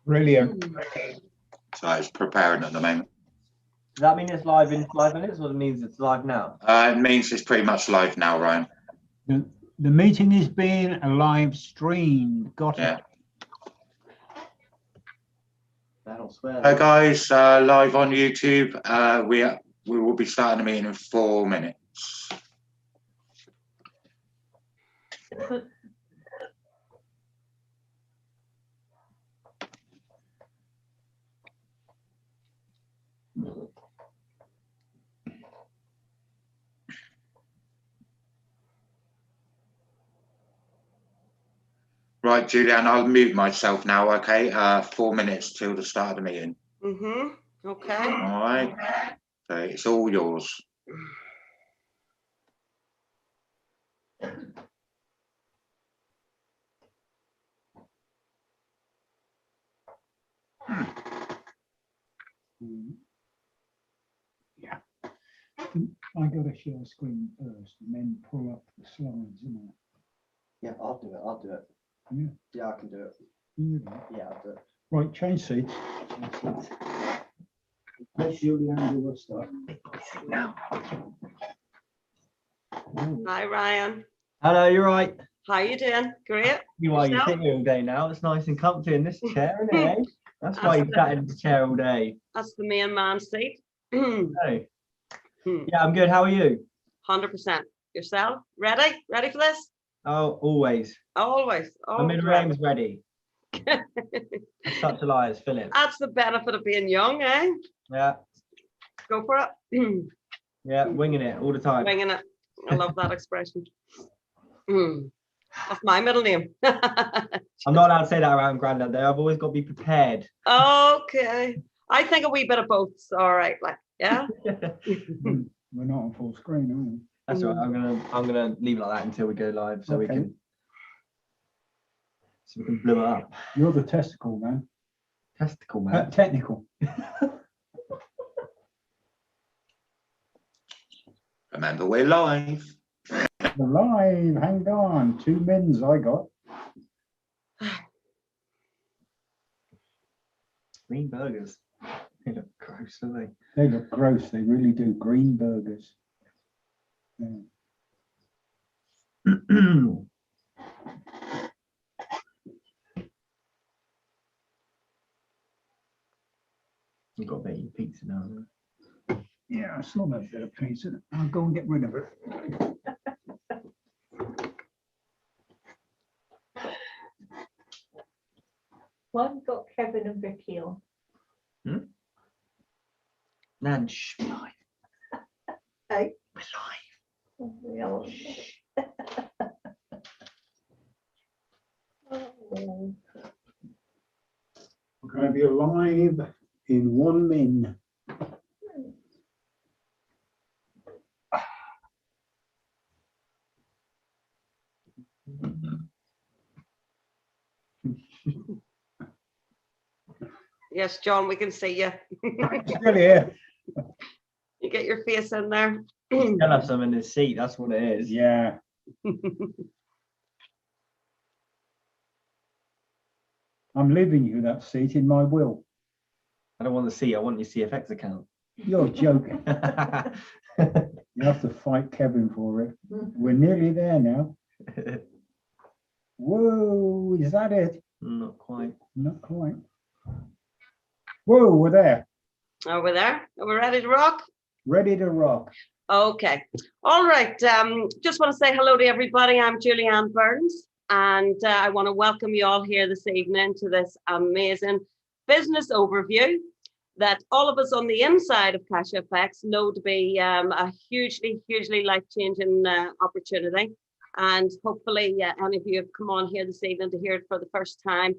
Brilliant. So it's preparing at the moment. Does that mean it's live in 5 minutes, or it means it's live now? It means it's pretty much live now, Ryan. The meeting is being live streamed. Got it. That'll swear. Hi guys, live on YouTube. We will be starting the meeting in 4 minutes. Right, Julianne, I'll mute myself now, okay? 4 minutes till the start of the meeting. Okay. All right. So it's all yours. Yeah. I got to share screen first and then pull up the slides, isn't it? Yeah, I'll do it. I'll do it. Yeah. Yeah, I can do it. You do. Yeah, I'll do it. Right, change seats. Let Julianne do her stuff. Now. Hi, Ryan. Hello, you're right. How you doing? Great. You are. You Yourself? sit here all day now. It's nice and comfy in this chair, isn't it? That's why you sat in the chair all day. That's the main man seat. Hey. Yeah, I'm good. How are you? 100%. Yourself? Ready? Ready for this? Oh, always. Always. I'm in Rame's ready. Such a liar, Philip. That's the benefit of being young, eh? Yeah. Go for it. Yeah, winging it all the time. Winging it. I love that expression. That's my middle name. I'm not allowed to say that around Grandad though. I've always got to be prepared. Okay. I think a wee bit of both's all right. Like, yeah. We're not on full screen, are we? That's all right. I'm gonna leave it like that until we go live, so we can blow it up. You're the testicle man. Testicle man. Technical. Remember, we're live. We're live. Hang on. 2 mins I got. Green burgers. They look gross, don't they? They look gross. They really do. Green burgers. Yeah. You've got a bit of your pizza now. Yeah, I saw that bit of pizza. I'll go and get rid of it. Why have you got Kevin and Vicky on? Nan, shh, we're live. Hey? We're live. We are. Oh. We're going to be live in 1 min. Yes, John, we can see you. Still here. You get your face in there. He'll have some in his seat, that's what it is. Yeah. I'm leaving you that seat in my will. I don't want the seat, I want your CFX account. You're joking. You have to fight Kevin for it. We're nearly there now. Whoa, is that it? Not quite. Not quite. Whoa, we're there. Are we there? Are we ready to rock? Ready to rock. Okay. All right. Just want to say hello to everybody. I'm Julianne Burns, and I want to welcome you all here this evening to this amazing business overview that all of us on the inside of Cash FX know to be a hugely, hugely life-changing opportunity. And hopefully any of you have come on here this evening to hear it for the first time.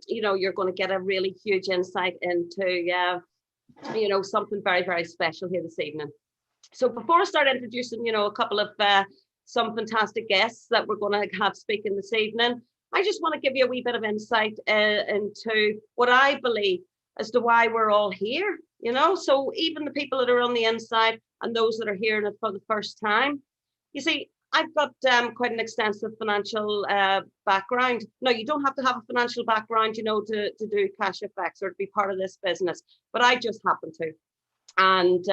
You know, you're going to get a really huge insight into, you know, something very, very special here this evening. So before I start introducing, you know, a couple of some fantastic guests that we're going to have speaking this evening, I just want to give you a wee bit of insight into what I believe as to why we're all here, you know. So even the people that are on the inside and those that are hearing it for the first time, you see, I've got quite an extensive financial background. No, you don't have to have a financial background, you know, to do cash FX or to be part of this business, but I just happen to. And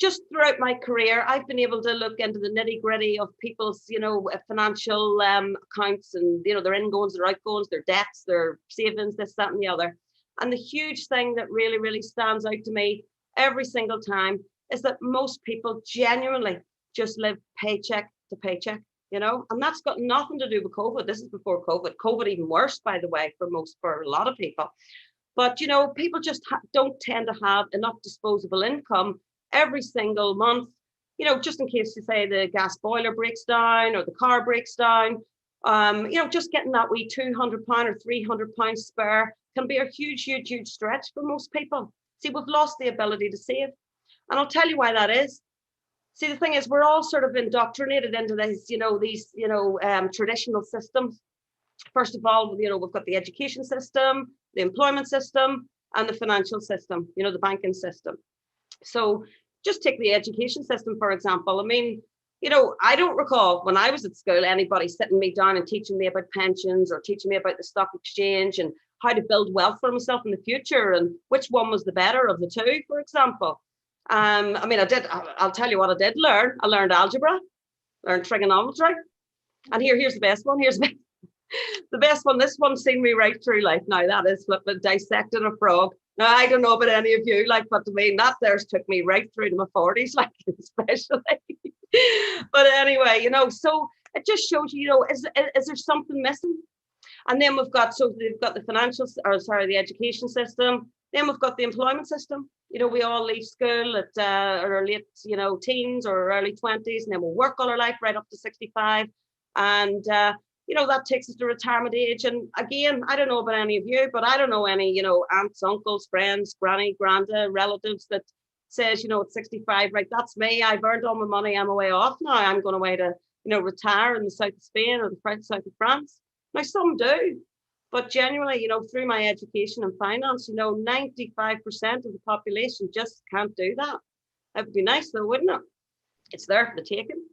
just throughout my career, I've been able to look into the nitty gritty of people's, you know, financial accounts and, you know, their ingoings, their outgoings, their debts, their savings, this, that, and the other. And the huge thing that really, really stands out to me every single time is that most people genuinely just live paycheck to paycheck, you know, and that's got nothing to do with COVID. This is before COVID. COVID even worse, by the way, for a lot of people. But, you know, people just don't tend to have enough disposable income every single month, you know, just in case you say the gas boiler breaks down or the car breaks down. You know, just getting that wee £200 or £300 spare can be a huge, huge, huge stretch for most people. See, we've lost the ability to save. And I'll tell you why that is. See, the thing is, we're all sort of indoctrinated into these traditional systems. First of all, you know, we've got the education system, the employment system, and the financial system, you know, the banking system. So just take the education system, for example. I mean, you know, I don't recall when I was at school, anybody sitting me down and teaching me about pensions or teaching me about the stock exchange and how to build wealth for myself in the future and which one was the better of the two, for example. I mean, I'll tell you what I did learn. I learned algebra, learned trigonometry. And here's the best one. Here's the best one. This one's seen me right through life. Now that is flipping dissecting a frog. Now, I don't know about any of you, like, but to me, that there's took me right through to my 40s, like, especially. But anyway, you know, so it just shows you, you know, is there something missing? And then we've got the education system. Then we've got the employment system. You know, we all leave school at our late, you know, teens or early 20s, and then we'll work all our life right up to 65. And, you know, that takes us to retirement age. And again, I don't know about any of you, but I don't know any, you know, aunts, uncles, friends, granny, granda, relatives that says, you know, at 65, right, that's me. I've earned all my money. I'm away off now. I'm going away to, you know, retire in the south of Spain or the south of France. Now, some do. But genuinely, you know, through my education and finance, you know, 95% of the population just can't do that. It would be nice though, wouldn't it? It's there for the taking.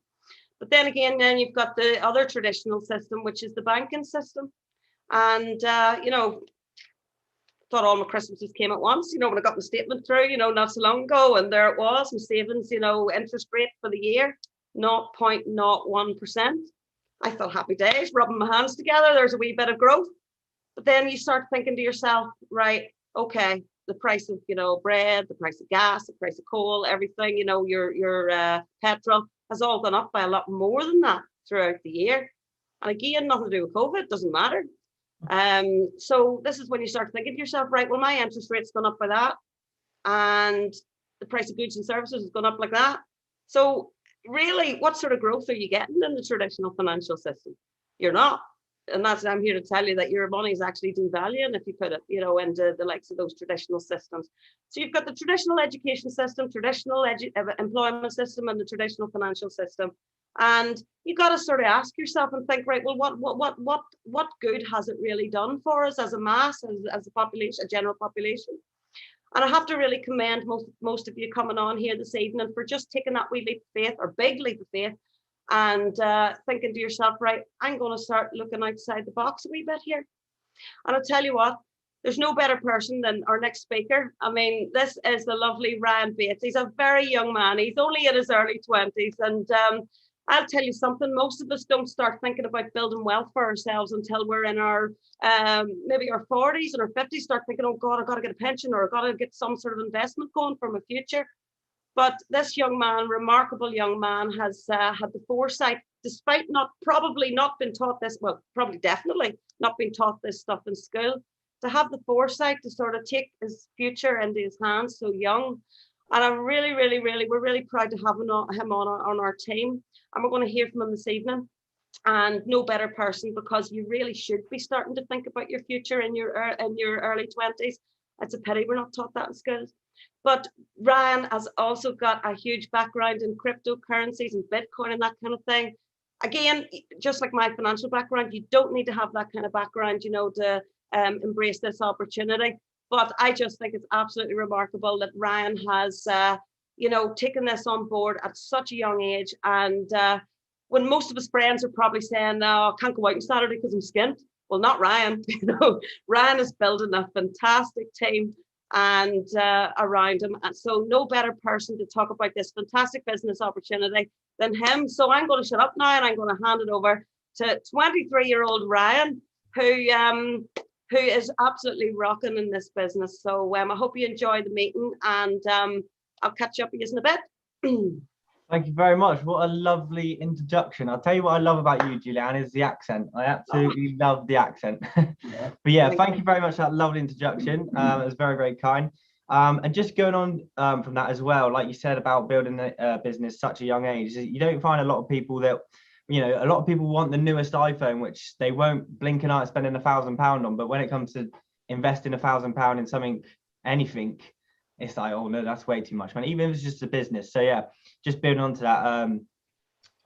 But then again, then you've got the other traditional system, which is the banking system. And, you know, thought all my Christmases came at once, you know, when I got my statement through, you know, not so long ago, and there it was, my savings, you know, interest rate for the year, 0.01%. I thought happy days, rubbing my hands together, there's a wee bit of growth. But then you start thinking to yourself, right, okay, the price of, you know, bread, the price of gas, the price of coal, everything, you know, your petrol has all gone up by a lot more than that throughout the year. And again, nothing to do with COVID, doesn't matter. So this is when you start thinking to yourself, right, well, my interest rate's gone up by that. And the price of goods and services has gone up like that. So really, what sort of growth are you getting in the traditional financial system? You're not. And that's, I'm here to tell you that your money is actually devaluing if you put it, you know, into the likes of those traditional systems. So you've got the traditional education system, traditional employment system, and the traditional financial system. And you got to sort of ask yourself and think, right, well, what good has it really done for us as a mass, as a population, a general population? And I have to really commend most of you coming on here this evening for just taking that wee leap of faith or big leap of faith and thinking to yourself, right, I'm going to start looking outside the box a wee bit here. And I'll tell you what, there's no better person than our next speaker. I mean, this is the lovely Ryan Bates. He's a very young man. He's only in his early 20s. And I'll tell you something, most of us don't start thinking about building wealth for ourselves until we're in our maybe our 40s and our 50s, start thinking, oh God, I've got to get a pension or I've got to get some sort of investment going for my future. But this young man, remarkable young man, has had the foresight, despite probably not been taught this, well, probably definitely not been taught this stuff in school, to have the foresight to sort of take his future into his hands so young. And I'm really, really, really, we're really proud to have him on our team. And we're going to hear from him this evening. And no better person, because you really should be starting to think about your future in your early 20s. It's a pity we're not taught that in schools. But Ryan has also got a huge background in cryptocurrencies and Bitcoin and that kind of thing. Again, just like my financial background, you don't need to have that kind of background, you know, to embrace this opportunity. But I just think it's absolutely remarkable that Ryan has you know, taking this on board at such a young age. And when most of his friends are probably saying, no, I can't go out on Saturday because I'm skint. Well, not Ryan. You know, Ryan is building a fantastic team and around him. And so no better person to talk about this fantastic business opportunity than him. So I'm going to shut up now and I'm going to hand it over to 23-year-old Ryan, who is absolutely rocking in this business. So I hope you enjoy the meeting, and I'll catch up with you in a bit. Thank you very much. What a lovely introduction. I'll tell you what I love about you, Julianne, is the accent. I absolutely love the accent. Yeah. But yeah, thank you very much for that lovely introduction. It was very, very kind. And just going on from that as well, like you said about building a business such a young age, you don't find a lot of people that, you know, a lot of people want the newest iPhone, which they won't blink an eye at spending £1,000 on. But when it comes to investing £1,000 in something, anything, it's like, oh no, that's way too much money, even if it's just a business. So yeah, just building on to that,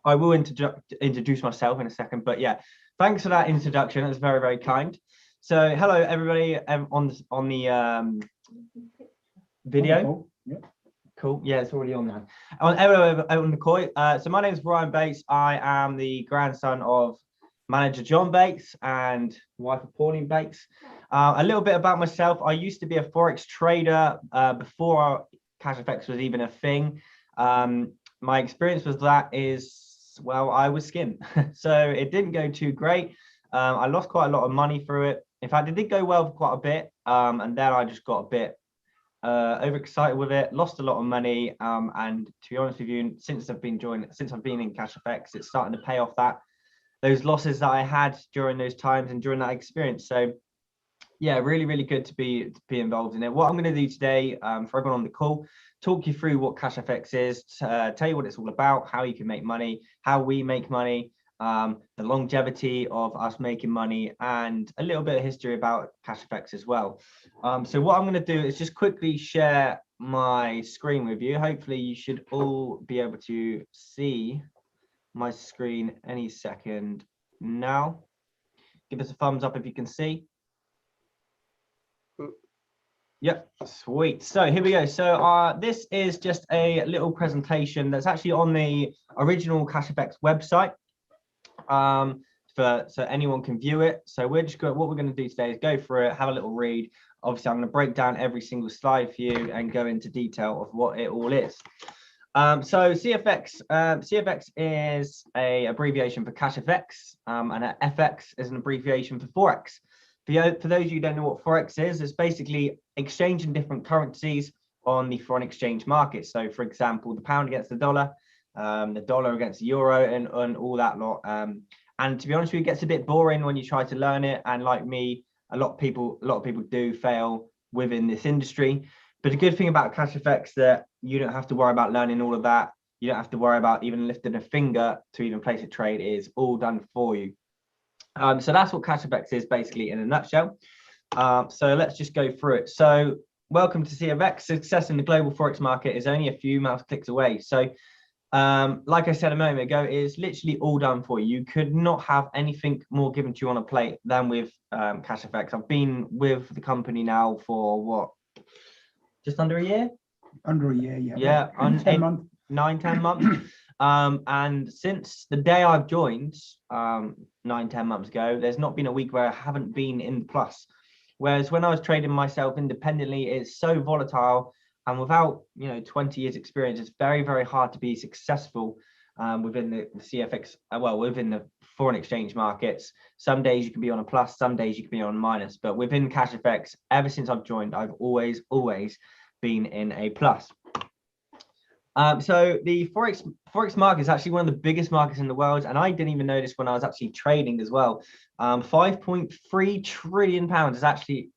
I will introduce myself in a second, but yeah, thanks for that introduction. That's very, very kind. So hello everybody on the video. Wonderful. Yeah. Cool. Yeah, it's already on now. On the call. So my name is Brian Bates. I am the grandson of manager John Bates and wife of Pauline Bates. A little bit about myself. I used to be a Forex trader before CashFX was even a thing. My experience with that is, well, I was skint. So it didn't go too great. I lost quite a lot of money through it. In fact, it did go well for quite a bit. And then I just got a bit overexcited with it, lost a lot of money. And to be honest with you, since I've been in CashFX, it's starting to pay off those losses that I had during those times and during that experience. So yeah, really, really good to be involved in it. What I'm going to do today, for everyone on the call, talk you through what CashFX is, tell you what it's all about, how you can make money, how we make money, the longevity of us making money, and a little bit of history about CashFX as well. So what I'm going to do is just quickly share my screen with you. Hopefully you should all be able to see my screen any second now. Give us a thumbs up if you can see. Yep, sweet. So here we go. So this is just a little presentation that's actually on the original CashFX website, so anyone can view it. So we're just what we're going to do today is go through it, have a little read. Obviously, I'm going to break down every single slide for you and go into detail of what it all is. So CFX is a abbreviation for CashFX, and FX is an abbreviation for Forex. For those of you who don't know what Forex is, it's basically exchanging different currencies on the foreign exchange market. So for example, the pound against the dollar against the euro, and all that lot. And to be honest with you, it gets a bit boring when you try to learn it. And like me, a lot of people do fail within this industry. But the good thing about CashFX that you don't have to worry about learning all of that. You don't have to worry about even lifting a finger to even place a trade. It is all done for you. So that's what CashFX is basically in a nutshell. So let's just go through it. So welcome to CFX. Success in the global forex market is only a few mouse clicks away. So like I said a moment ago, it's literally all done for you. You could not have anything more given to you on a plate than with CashFX. I've been with the company now for what, just under a year? Under a year, yeah. Yeah, 10 months. 9-10 months. And since the day I've joined 9-10 months ago, there's not been a week where I haven't been in the plus. Whereas when I was trading myself independently, it's so volatile, and without 20 years experience, it's very, very hard to be successful within the CFX, within the foreign exchange markets. Some days you can be on a plus, some days you can be on a minus, but within CashFX, ever since I've joined, I've always been in a plus. So the forex market is actually one of the biggest markets in the world, and I didn't even know this when I was actually trading as well. 5.3 trillion pounds is actually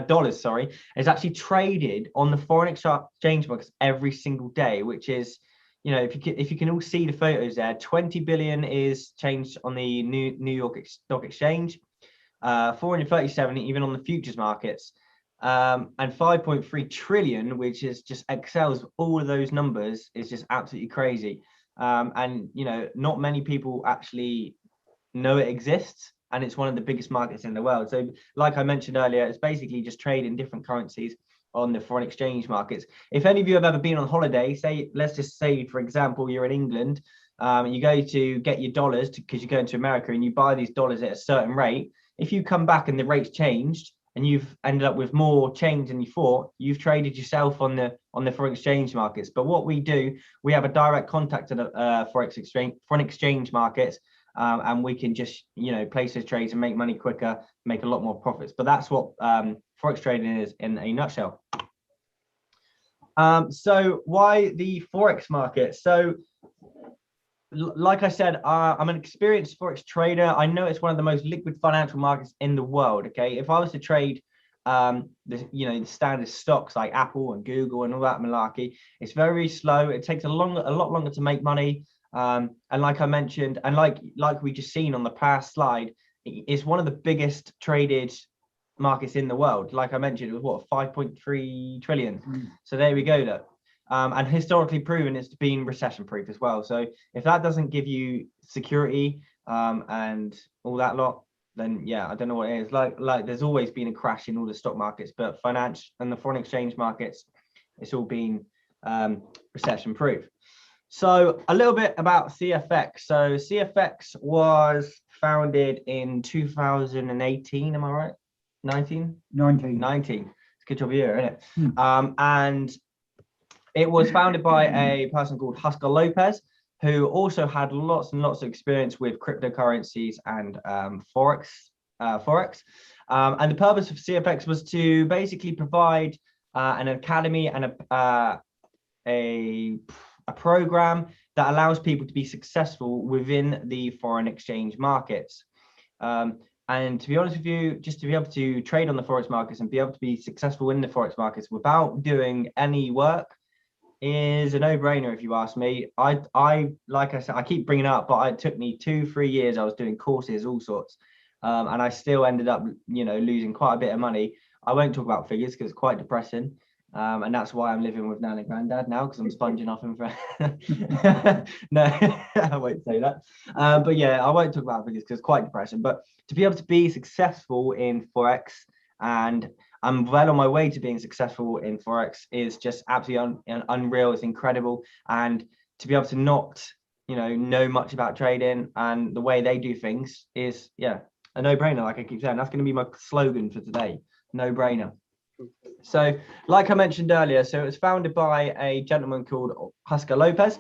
dollars, sorry, is actually traded on the foreign exchange markets every single day, which is, if you can all see the photos there, 20 billion is changed on the New York Stock Exchange, 437 even on the futures markets. And 5.3 trillion, which is just excels all of those numbers, is just absolutely crazy. And not many people actually know it exists, and it's one of the biggest markets in the world. So like I mentioned earlier, it's basically just trading different currencies on the foreign exchange markets. If any of you have ever been on holiday, say, let's just say, for example, you're in England, you go to get your dollars because you're going to America and you buy these dollars at a certain rate. If you come back and the rate's changed and you've ended up with more change than you thought, you've traded yourself on the foreign exchange markets. But what we do, we have a direct contact to the foreign exchange markets, and we can just, you know, place those trades and make money quicker, make a lot more profits. But that's what forex trading is in a nutshell. So why the forex market? So like I said, I'm an experienced forex trader. I know it's one of the most liquid financial markets in the world. Okay, if I was to trade the standard stocks like Apple and Google and all that malarkey, it's very slow. It takes a lot longer to make money. And like I mentioned, and like we just seen on the past slide, it's one of the biggest traded markets in the world. Like I mentioned, it was what, 5.3 trillion. So there we go. Look. And historically proven it's been recession proof as well. So if that doesn't give you security and all that lot, then yeah, I don't know what it is. Like there's always been a crash in all the stock markets, but finance and the foreign exchange markets, it's all been recession proof. So a little bit about CFX. So CFX was founded in 2018, am I right? 19? 19. It's a good job here, isn't it? And it was founded by a person called Husker Lopez, who also had lots and lots of experience with cryptocurrencies and forex. And the purpose of CFX was to basically provide an academy and a program that allows people to be successful within the foreign exchange markets. And to be honest with you, just to be able to trade on the forex markets and be able to be successful in the forex markets without doing any work is a no-brainer, if you ask me. I like I said, I keep bringing it up, but it took me 2-3 years. I was doing courses, all sorts, and I still ended up, you know, losing quite a bit of money. I won't talk about figures because it's quite depressing, and that's why I'm living with Nan and Granddad now, because I'm sponging off him for no, I won't say that, but yeah, I won't talk about figures because it's quite depressing. But to be able to be successful in forex, and I'm well on my way to being successful in forex, is just absolutely unreal. It's incredible. And to be able to not, you know much about trading and the way they do things is, yeah, a no-brainer. Like I keep saying, that's going to be my slogan for today. No-brainer. So like I mentioned earlier, so it was founded by a gentleman called Husker Lopez.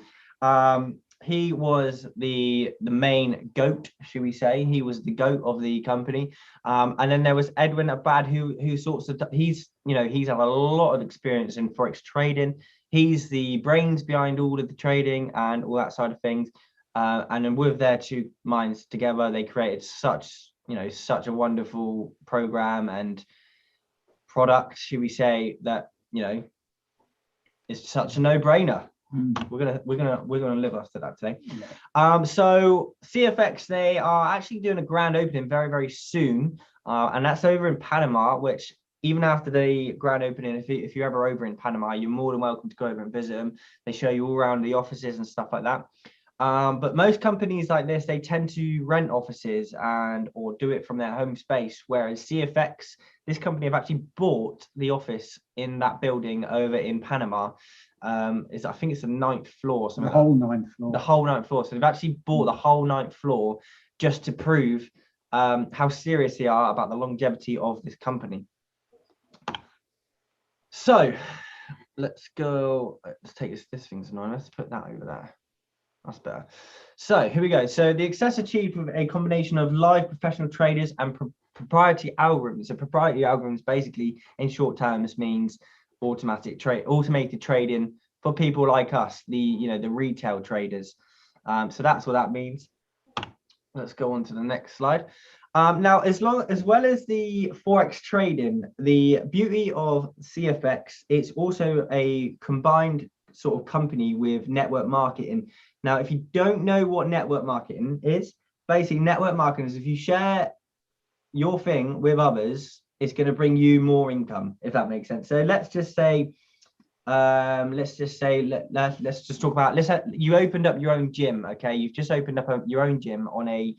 He was the main goat, should we say? He was the goat of the company, and then there was Edwin Abad, who sorts of he's had a lot of experience in forex trading. He's the brains behind all of the trading and all that side of things, and then with their two minds together, they created such a wonderful program and product, should we say, that it's such a no-brainer. We're gonna live up to that today. So CFX, they are actually doing a grand opening very, very soon, and that's over in Panama, which even after the grand opening, if you're ever over in Panama, you're more than welcome to go over and visit them. They show you all around the offices and stuff like that. But most companies like this, they tend to rent offices or do it from their home space, whereas CFX, this company, have actually bought the office in that building over in Panama. I think it's the 9th floor. The whole 9th floor. The whole 9th floor. So they've actually bought the whole 9th floor just to prove how serious they are about the longevity of this company. So let's go. Let's take this thing's annoying. Let's put that over there. That's better. So here we go. So the success achieved with a combination of live professional traders and proprietary algorithms. So proprietary algorithms, basically, in short terms, means automated trading for people like us, the retail traders. So that's what that means. Let's go on to the next slide. Now, as well as the forex trading, the beauty of CFX, it's also a combined sort of company with network marketing. Now, if you don't know what network marketing is, basically network marketing is if you share your thing with others, it's going to bring you more income, if that makes sense. So let's just say, let's just talk about, you opened up your own gym. Okay, you've just opened up your own gym on a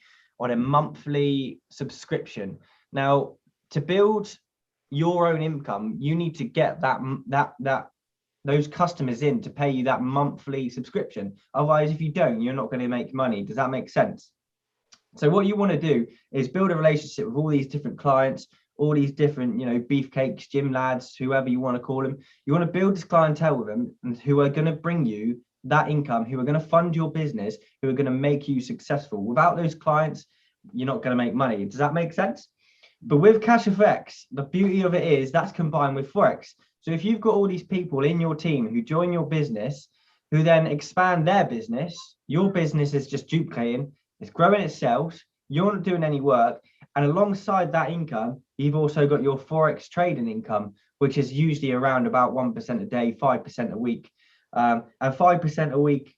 monthly subscription. Now, to build your own income, you need to get those customers in to pay you that monthly subscription. Otherwise, if you don't, you're not going to make money. Does that make sense? So what you want to do is build a relationship with all these different clients, all these different, beefcakes, gym lads, whoever you want to call them. You want to build this clientele with them, and who are going to bring you that income, who are going to fund your business, who are going to make you successful. Without those clients, you're not going to make money. Does that make sense? But with CashFX, the beauty of it is that's combined with Forex. So if you've got all these people in your team who join your business, who then expand their business, your business is just duplicating, it's growing itself, you're not doing any work. And alongside that income, you've also got your Forex trading income, which is usually around about 1% a day, 5% a week. And 5% a week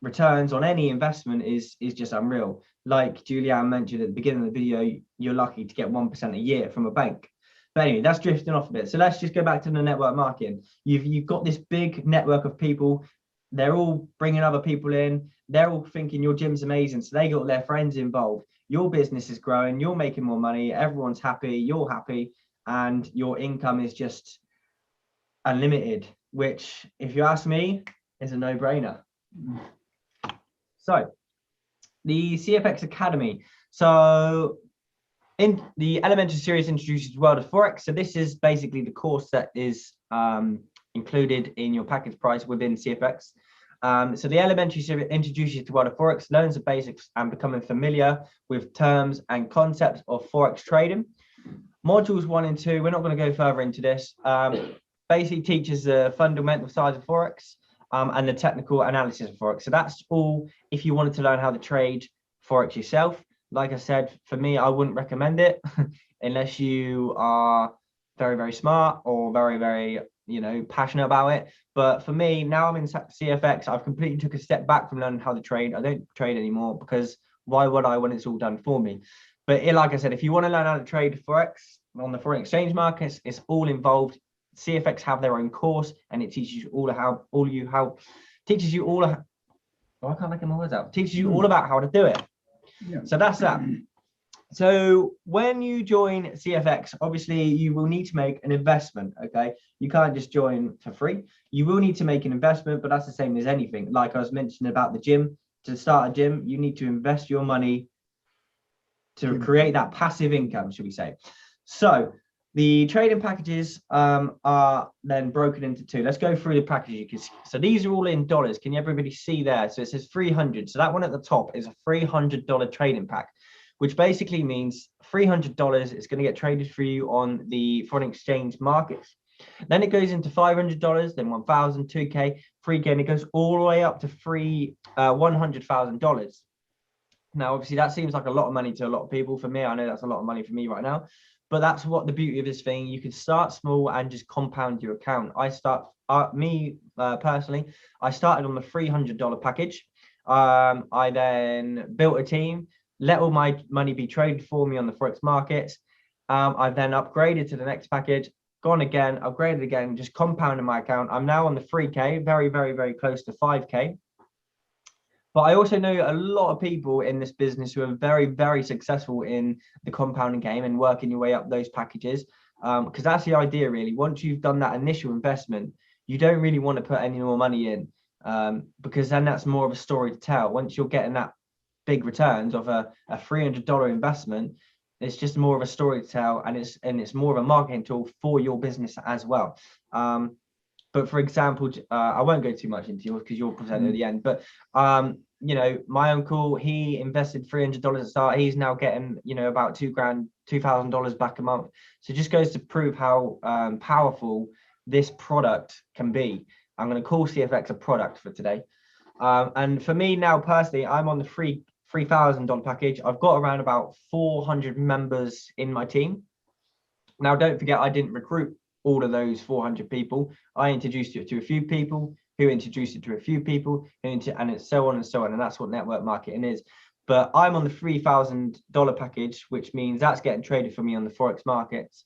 returns on any investment is just unreal. Like Julianne mentioned at the beginning of the video, you're lucky to get 1% a year from a bank. But anyway, that's drifting off a bit. So let's just go back to the network marketing. You've got this big network of people. They're all bringing other people in. They're all thinking your gym's amazing. So they got their friends involved. Your business is growing. You're making more money. Everyone's happy. You're happy. And your income is just unlimited, which, if you ask me, is a no-brainer. So the CFX Academy. So in the elementary series introduces the world of Forex. So this is basically the course that is included in your package price within CFX. So the elementary series introduces you to the world of Forex, learns the basics and becoming familiar with terms and concepts of Forex trading. Modules 1 and 2, we're not going to go further into this. Basically teaches the fundamental side of Forex and the technical analysis of Forex. So that's all if you wanted to learn how to trade Forex yourself. Like I said, for me, I wouldn't recommend it unless you are very, very smart or very, very, passionate about it. But for me, now I'm in CFX, I've completely took a step back from learning how to trade. I don't trade anymore because why would I when it's all done for me? But like I said, if you want to learn how to trade Forex on the foreign exchange markets, it's all involved. CFX have their own course and it teaches you all about how to do it. Yeah. So that's that. So when you join CFX, obviously you will need to make an investment. Okay, you can't just join for free. You will need to make an investment, but that's the same as anything. Like I was mentioning about the gym, to start a gym, you need to invest your money to create that passive income, should we say. So the trading packages are then broken into two. Let's go through the packages. So these are all in dollars. Can everybody see there? So it says 300. So that one at the top is a $300 trading pack, which basically means $300 is going to get traded for you on the foreign exchange markets. Then it goes into $500, then 1,000, 2K, 3K, and it goes all the way up to $100,000. Now, obviously, that seems like a lot of money to a lot of people. For me, I know that's a lot of money for me right now. But that's what the beauty of this thing. You can start small and just compound your account. Personally, I started on the $300 package. I then built a team, let all my money be traded for me on the Forex markets. I've then upgraded to the next package, gone again, upgraded again, just compounding my account. I'm now on the 3K, very, very, very close to 5K. But I also know a lot of people in this business who are very, very successful in the compounding game and working your way up those packages. Because that's the idea, really. Once you've done that initial investment, you don't really want to put any more money in because then that's more of a story to tell. Once you're getting that big returns of a $300 investment, it's just more of a story to tell, and it's more of a marketing tool for your business as well. But for example, I won't go too much into yours because you'll present at the end. But my uncle, he invested $300 at the start. He's now getting about $2,000 back a month. So it just goes to prove how powerful this product can be. I'm going to call CFX a product for today. And for me now personally, I'm on the $3,000 package. I've got around about 400 members in my team. Now, don't forget, I didn't recruit all of those 400 people. I introduced it to a few people who introduced it to a few people, and it's so on and so on. And that's what network marketing is. But I'm on the $3,000 package, which means that's getting traded for me on the Forex markets.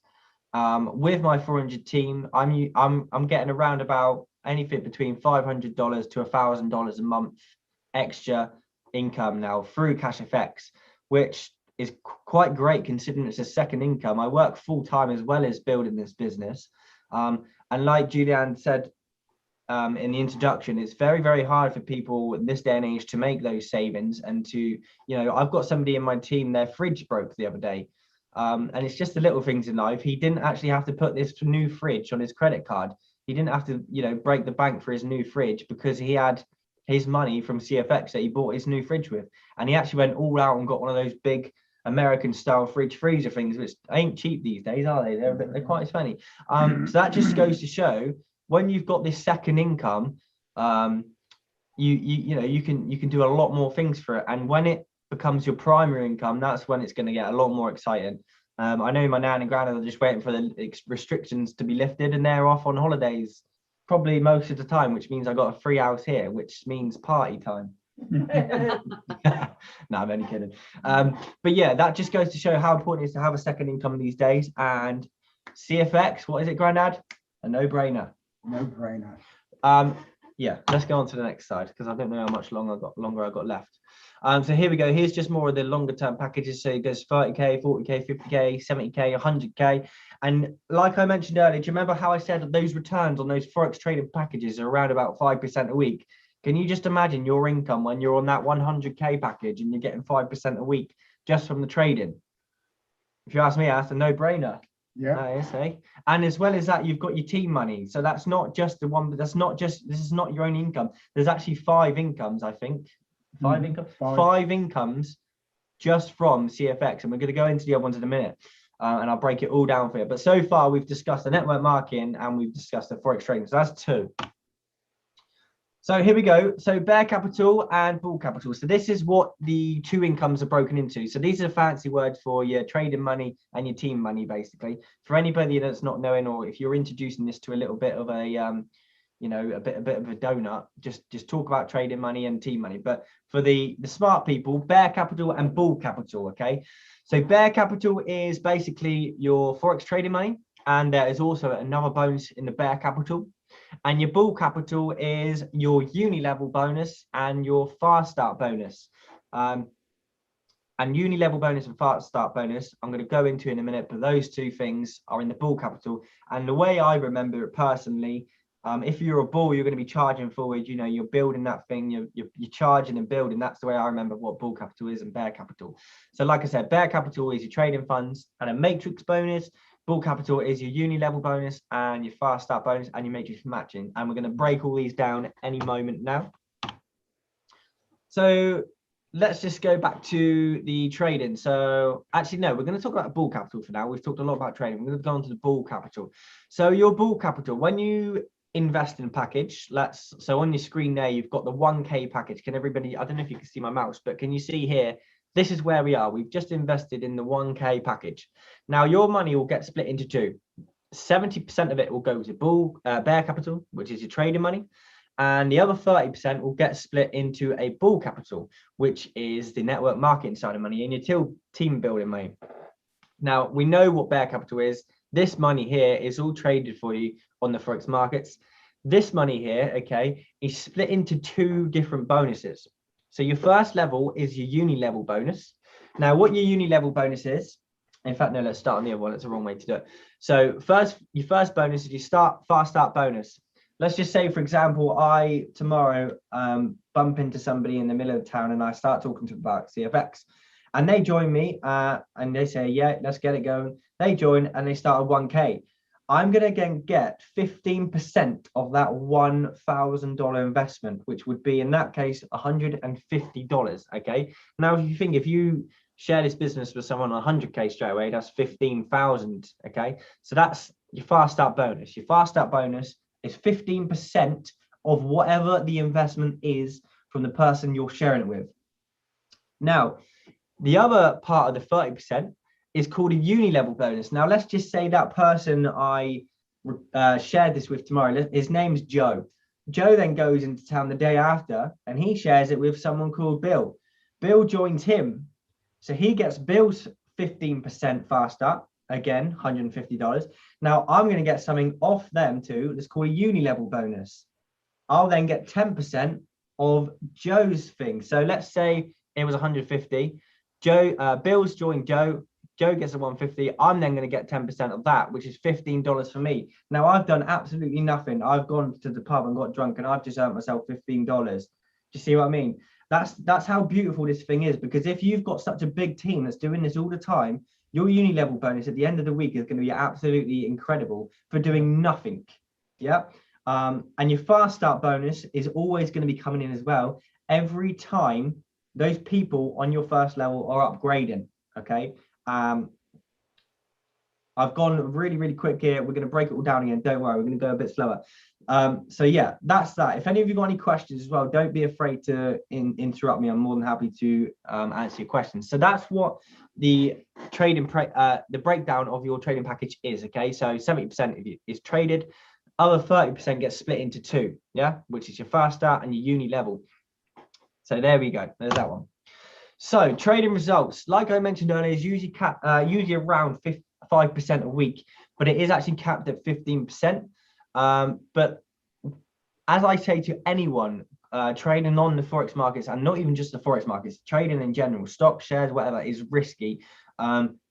With my 400 team, I'm getting around about anything between $500 to $1,000 a month extra income now through CashFX, which quite great considering it's a second income. I work full time as well as building this business. And like Julianne said in the introduction, it's very, very hard for people in this day and age to make those savings and to, you know, I've got somebody in my team, their fridge broke the other day. And it's just the little things in life. He didn't actually have to put this new fridge on his credit card. He didn't have to, you know, break the bank for his new fridge because he had his money from CFX that he bought his new fridge with. And he actually went all out and got one of those big American style fridge freezer things, which ain't cheap these days, are they? They're quite funny. So that just goes to show when you've got this second income, you know, you can do a lot more things for it. And when it becomes your primary income, that's when it's going to get a lot more exciting. I know my nan and granddad are just waiting for the restrictions to be lifted, and they're off on holidays probably most of the time, which means I got a free house here, which means party time. No, I'm only kidding. But yeah, that just goes to show how important it is to have a second income these days. And CFX, what is it, granddad? A no-brainer. No-brainer. Yeah, let's go on to the next slide because I don't know how much longer I got left. So here we go. Here's just more of the longer term packages. So it goes 30k, 40k, 50k, 70k, 100k. And like I mentioned earlier, do you remember how I said that those returns on those forex trading packages are around about 5% a week? Can you just imagine your income when you're on that 100k package and you're getting 5% a week just from the trading? If you ask me, that's a no-brainer. Yeah. Nice, eh? And as well as that, you've got your team money. So that's not just the one, but that's not just, this is not your own income. There's actually 5 incomes, I think. Five incomes just from CFX. And we're going to go into the other ones in a minute. And I'll break it all down for you. But so far, we've discussed the network marketing and we've discussed the forex trading. So that's 2. So here we go. So bear capital and bull capital. So this is what the 2 incomes are broken into. So these are fancy words for your trading money and your team money, basically. For anybody that's not knowing, or if you're introducing this to a little bit of a, you know, a bit of a donut, just talk about trading money and team money. But for the smart people, bear capital and bull capital. Okay. So bear capital is basically your forex trading money, and there is also another bonus in the bear capital. And your bull capital is your Uni-Level bonus and your fast start bonus. And Uni-Level bonus and fast start bonus, I'm going to go into in a minute, but those 2 things are in the bull capital. And the way I remember it personally, if you're a bull, you're going to be charging forward, you know, you're building that thing, you're charging and building. That's the way I remember what bull capital is and bear capital. So like I said, bear capital is your trading funds and a matrix bonus. Bull capital is your Uni-Level bonus and your fast start bonus and your matrix matching. And we're going to break all these down any moment now. So let's just go back to the trading. So actually, no, we're going to talk about bull capital for now. We've talked a lot about trading. We're going to go on to the bull capital. So your bull capital, when you invest in a package, so on your screen there, you've got the 1k package. Can everybody, I don't know if you can see my mouse, but can you see here? This is where we are. We've just invested in the 1k package. Now your money will get split into 2. 70% of it will go to bear capital, which is your trading money. And the other 30% will get split into a bull capital, which is the network marketing side of money and your team building money. Now we know what bear capital is. This money here is all traded for you on the forex markets. This money here, okay, is split into 2 different bonuses. So your first level is your Uni-Level bonus. Now what your Uni-Level bonus is, in fact, no, let's start on the other one. It's the wrong way to do it. So your first bonus is your fast start bonus. Let's just say, for example, I tomorrow bump into somebody in the middle of town and I start talking to them about CFX. And they join me and they say, yeah, let's get it going. They join and they start at 1k. I'm going to again get 15% of that $1,000 investment, which would be in that case $150. Okay. Now, if you share this business with someone on 100k straight away, that's 15,000. Okay. So that's your fast start bonus. Your fast start bonus is 15% of whatever the investment is from the person you're sharing it with. Now, the other part of the 30% is called a Uni-Level bonus. Now, let's just say that person I shared this with tomorrow, his name's Joe. Joe then goes into town the day after and he shares it with someone called Bill. Bill joins him. So he gets Bill's 15% fast up, again, $150. Now, I'm going to get something off them too. That's called a Uni-Level bonus. I'll then get 10% of Joe's thing. So let's say it was 150. Bill's joined Joe. Joe gets a 150. I'm then going to get 10% of that, which is $15 for me. Now I've done absolutely nothing. I've gone to the pub and got drunk, and I've just earned myself $15. Do you see what I mean? That's how beautiful this thing is, because if you've got such a big team that's doing this all the time, your uni-level bonus at the end of the week is going to be absolutely incredible for doing nothing. Yeah. And your fast start bonus is always going to be coming in as well every time those people on your first level are upgrading. Okay. I've gone really quick here. We're going to break it all down again. Don't worry, we're going to go a bit slower. So yeah, that's that. If any of you got any questions as well, don't be afraid to interrupt me. I'm more than happy to answer your questions. So that's what the the breakdown of your trading package is. Okay, so 70% of it is traded. Other 30% gets split into two, yeah, which is your fast start and your uni level. So there we go. There's that one. So trading results, like I mentioned earlier, is usually usually around 5% a week, but it is actually capped at 15%. But as I say to anyone trading on the forex markets, and not even just the forex markets, trading in general, stock, shares, whatever, is risky.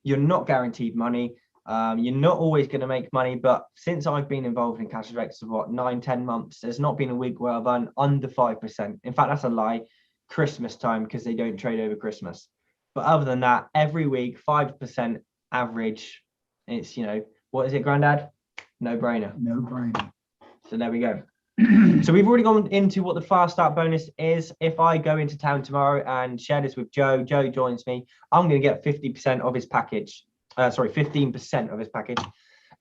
You're not guaranteed money. You're not always going to make money, but since I've been involved in cash FX for what, 9-10 months, there's not been a week where I've earned under 5%. In fact, that's a lie. Christmas time, because they don't trade over Christmas. But other than that, every week 5% average. It's, you know, what is it, Grandad? No brainer. No brainer. So there we go. So we've already gone into what the fast start bonus is. If I go into town tomorrow and share this with Joe, Joe joins me, I'm going to get 50% of his package. Sorry, 15% of his package.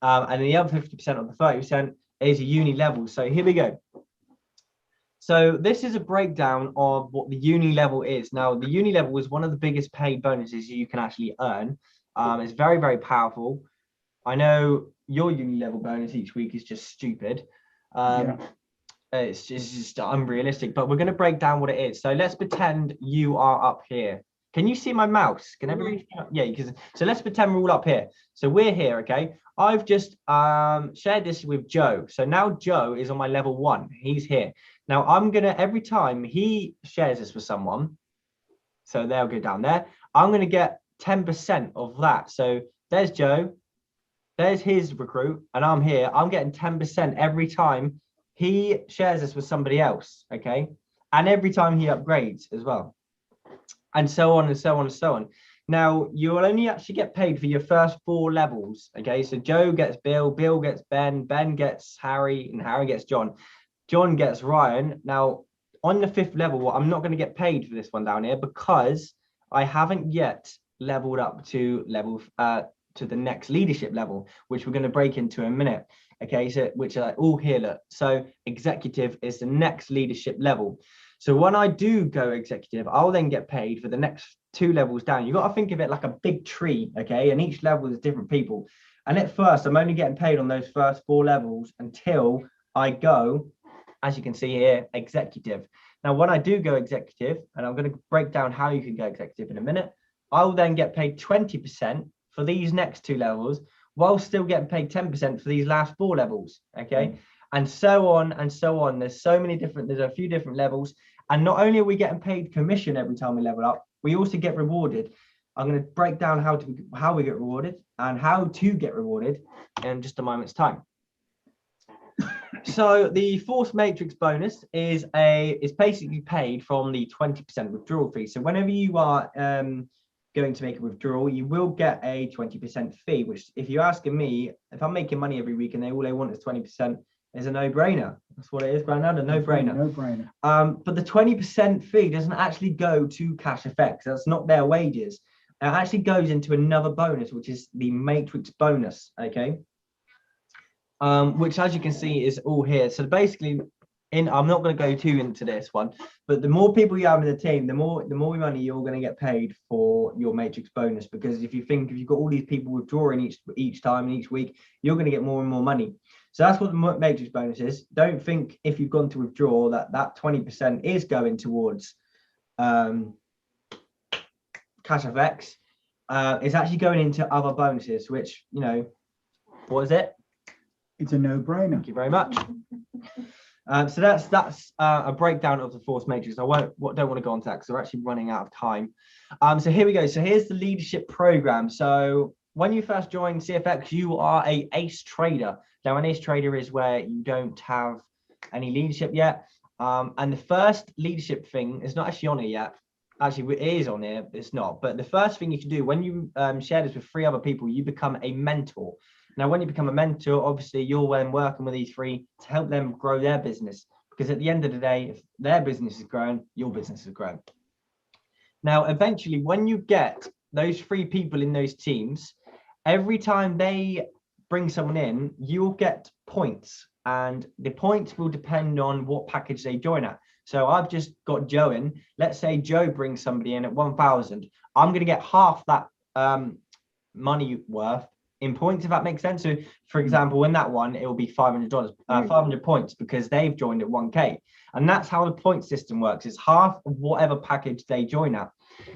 And the other 50% of the 30% is a uni level. So here we go. So this is a breakdown of what the uni level is. Now, the uni level is one of the biggest paid bonuses you can actually earn. It's very powerful. I know your uni level bonus each week is just stupid. It's just unrealistic, but we're going to break down what it is. So let's pretend you are up here. Can you see my mouse? Can everybody? Yeah, because so let's pretend we're all up here. So we're here, okay? I've just shared this with Joe. So now Joe is on my level 1. He's here. Now I'm gonna, every time he shares this with someone, so they'll go down there, I'm gonna get 10% of that. So there's Joe, there's his recruit, and I'm here. I'm getting 10% every time he shares this with somebody else, okay? And every time he upgrades as well. And so on and so on and so on. Now, you will only actually get paid for your first 4 levels, okay? So Joe gets Bill, Bill gets Ben, Ben gets Harry, and Harry gets John. John gets Ryan. Now, on the 5th level, I'm not going to get paid for this one down here because I haven't yet leveled up to level to the next leadership level, which we're going to break into in a minute. Okay, so which are all here. Look. So executive is the next leadership level. So when I do go executive, I'll then get paid for the next 2 levels down. You got to think of it like a big tree, okay? And each level is different people. And at first, I'm only getting paid on those first 4 levels until I go, as you can see here, executive. Now, when I do go executive, and I'm going to break down how you can go executive in a minute, I will then get paid 20% for these next 2 levels, while still getting paid 10% for these last 4 levels, okay? And so on and so on. There's so many different, there's a few different levels. And not only are we getting paid commission every time we level up, we also get rewarded. I'm going to break down how we get rewarded and how to get rewarded in just a moment's time. So the force matrix bonus is basically paid from the 20% withdrawal fee. So whenever you are going to make a withdrawal, you will get a 20% fee, which if you're asking me, if I'm making money every week and all they want is 20%, is a no-brainer. That's what it is, Grandad, a no-brainer. No-brainer. But the 20% fee doesn't actually go to cash FX. That's not their wages. It actually goes into another bonus, which is the matrix bonus, okay? Which, as you can see, is all here. So basically, I'm not going to go too into this one, but the more people you have in the team, the more money you're going to get paid for your matrix bonus. Because if you've got all these people withdrawing each time and each week, you're going to get more and more money. So that's what the matrix bonus is. Don't think if you've gone to withdraw that 20% is going towards cash FX. It's actually going into other bonuses, which, you know, what is it? It's a no-brainer. Thank you very much. So that's a breakdown of the force matrix. I don't want to go on to that because we're actually running out of time. So here we go. So here's the leadership program. So when you first join CFX, you are a ace trader. Now, an ace trader is where you don't have any leadership yet. And the first leadership thing is not actually on here yet. Actually, it is on here. It's not. But the first thing you can do when you share this with 3 other people, you become a mentor. Now, when you become a mentor, obviously, you're then working with these 3 to help them grow their business. Because at the end of the day, if their business is growing, your business is growing. Now, eventually, when you get those 3 people in those teams, every time they bring someone in, you'll get points. And the points will depend on what package they join at. So I've just got Joe in. Let's say Joe brings somebody in at 1,000. I'm going to get half that money worth in points, if that makes sense. So, for example, in that one, it will be $500, 500 points because they've joined at 1K. And that's how the point system works. It's half of whatever package they join at.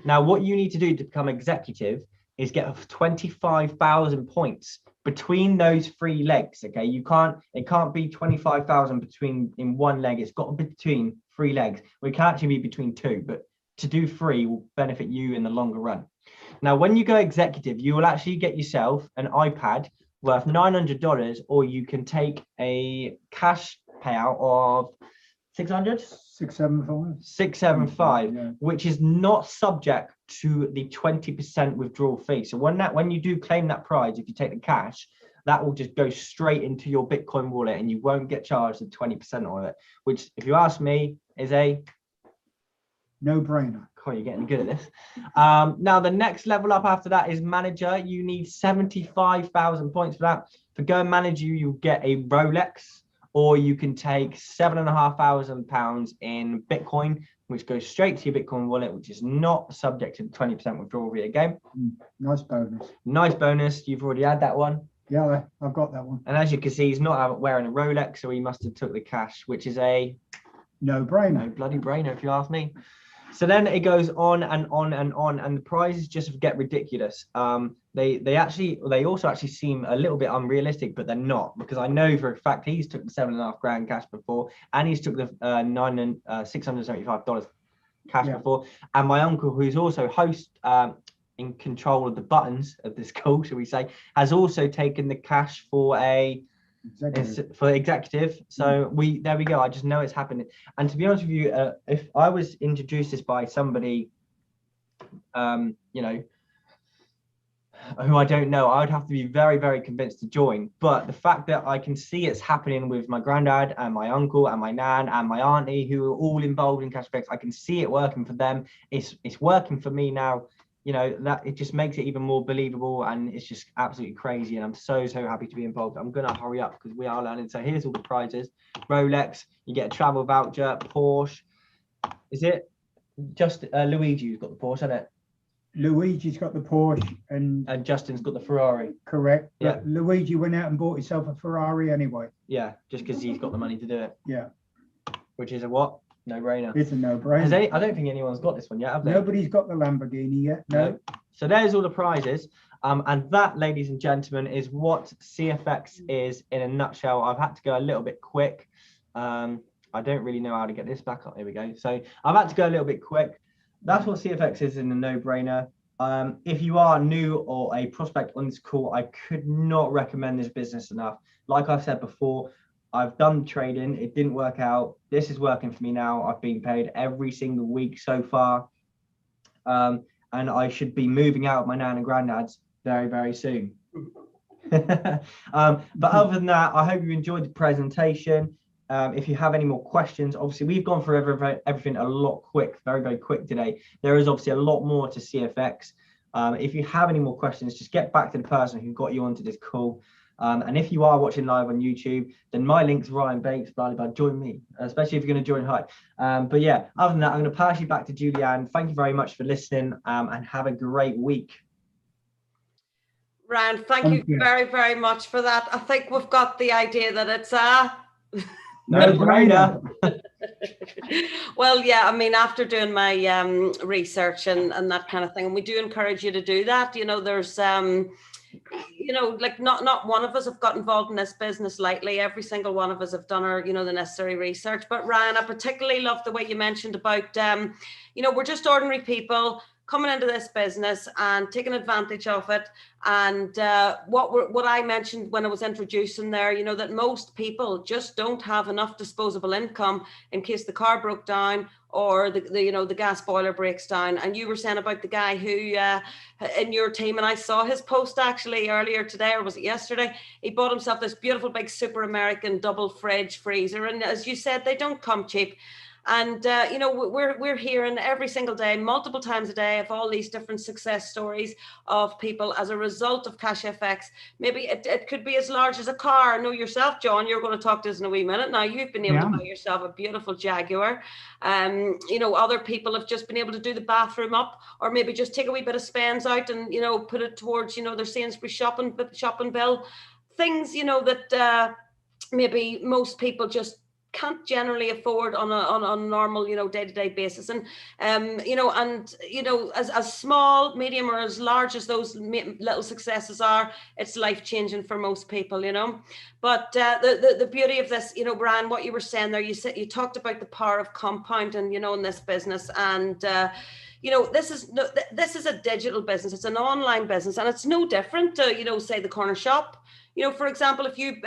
Now, what you need to do to become executive is get 25,000 points between those 3 legs. Okay, it can't be 25,000 in one leg. It's got to be between 3 legs. We can actually be between 2, but to do 3 will benefit you in the longer run. Now, when you go executive, you will actually get yourself an iPad worth $900, or you can take a cash payout of 600? 675, yeah. which is not subject to the 20% withdrawal fee. So when you do claim that prize, if you take the cash, that will just go straight into your Bitcoin wallet and you won't get charged the 20% of it, which, if you ask me, is a no-brainer. Oh, you're getting good at this. Now, the next level up after that is manager. You need 75,000 points for that. For go and manage you get a Rolex, or you can take £7,500 in Bitcoin, which goes straight to your Bitcoin wallet, which is not subject to the 20% withdrawal fee again. Nice bonus. Nice bonus. You've already had that one. Yeah, I've got that one. And as you can see, he's not wearing a Rolex, so he must have took the cash, which is a no-brainer. No bloody brainer, if you ask me. So then it goes on and on and on, and the prizes just get ridiculous. They also actually seem a little bit unrealistic, but they're not, because I know for a fact he's took the $7.5 grand cash before, and he's took the $675 cash before. And my uncle, who's also host in control of the buttons of this call, shall we say, has also taken the cash for executive. So there we go. I just know it's happening. And to be honest with you, if I was introduced this by somebody who I don't know, I would have to be very, very convinced to join. But the fact that I can see it's happening with my granddad and my uncle and my nan and my auntie, who are all involved in cashbacks, I can see it working for them. It's working for me now. That it just makes it even more believable, and it's just absolutely crazy, and I'm so happy to be involved. I'm gonna hurry up because we are learning. So here's all the prizes: Rolex, you get a travel voucher, Porsche. Is it just Luigi who's got the Porsche, isn't it? Luigi's got the Porsche and Justin's got the Ferrari. Correct. Yeah. But Luigi went out and bought himself a Ferrari anyway. Yeah, just because he's got the money to do it. Yeah. Which is a what? No-brainer. It's a no-brainer. I don't think anyone's got this one yet, have they? Nobody's got the Lamborghini yet. No. So there's all the prizes. And that, ladies and gentlemen, is what CFX is in a nutshell. I've had to go a little bit quick. I don't really know how to get this back up. Here we go. So I've had to go a little bit quick. That's what CFX is in a no-brainer. If you are new or a prospect on this call, I could not recommend this business enough. Like I've said before, I've done trading. It didn't work out. This is working for me now. I've been paid every single week so far. And I should be moving out of my nan and granddad's very, very soon. But other than that, I hope you enjoyed the presentation. If you have any more questions, obviously we've gone through everything a lot very, very quick today. There is obviously a lot more to CFX. If you have any more questions, just get back to the person who got you onto this call. And if you are watching live on YouTube, then my link's Ryan Bates, blah, blah, blah. Join me, especially if you're going to join Hi. But yeah, other than that, I'm going to pass you back to Julianne. Thank you very much for listening, and have a great week. Ryan, thank you very, very much for that. I think we've got the idea that it's a no-brainer. Well, yeah, I mean, after doing my research and that kind of thing, and we do encourage you to do that. There's you know, like not one of us have got involved in this business lightly. Every single one of us have done our, you know, the necessary research. But Ryan, I particularly love the way you mentioned about, you know, we're just ordinary people coming into this business and taking advantage of it. And what I mentioned when I was introducing there, you know, that most people just don't have enough disposable income in case the car broke down or the you know, the gas boiler breaks down. And you were saying about the guy who in your team, and I saw his post actually earlier today, or was it yesterday? He bought himself this beautiful big super American double fridge freezer, and as you said, they don't come cheap. And you know, we're hearing every single day, multiple times a day, of all these different success stories of people as a result of Cash FX. Maybe it could be as large as a car. I know yourself, John, you're going to talk to us in a wee minute. Now, you've been able to buy yourself a beautiful Jaguar. You know, other people have just been able to do the bathroom up, or maybe just take a wee bit of spends out and, you know, put it towards, you know, their Sainsbury's shopping bill. Things, you know, that maybe most people just can't generally afford on a normal, you know, day-to-day basis. And you know, and you know, as small, medium, or as large as those little successes are, it's life-changing for most people, you know. But the beauty of this, you know, Brian, what you were saying there, you talked about the power of compounding, you know, in this business. And you know, this is a digital business, it's an online business, and it's no different to, you know, say the corner shop. You know, for example, if you,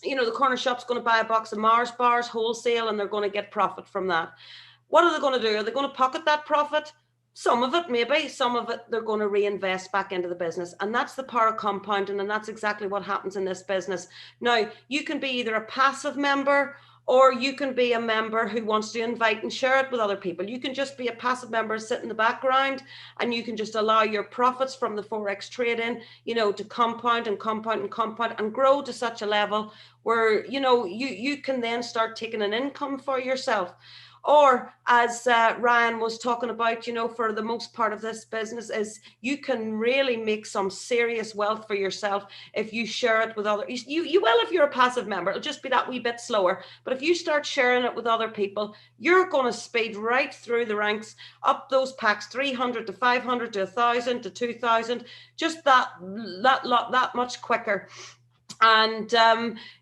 you know, the corner shop's going to buy a box of Mars bars wholesale, and they're going to get profit from that. What are they going to do? Are they going to pocket that profit? Some of it, maybe. Some of it, they're going to reinvest back into the business. And that's the power of compounding. And that's exactly what happens in this business. Now, you can be either a passive member, or you can be a member who wants to invite and share it with other people. You can just be a passive member, sit in the background, and you can just allow your profits from the Forex trading, you know, to compound and compound and compound and grow to such a level where, you know, you can then start taking an income for yourself. Or as Ryan was talking about, you know, for the most part of this business, is you can really make some serious wealth for yourself if you share it with others. You will if you're a passive member. It'll just be that wee bit slower. But if you start sharing it with other people, you're going to speed right through the ranks, up those packs, 300 to 500 to 1,000 to 2,000, just that much quicker. And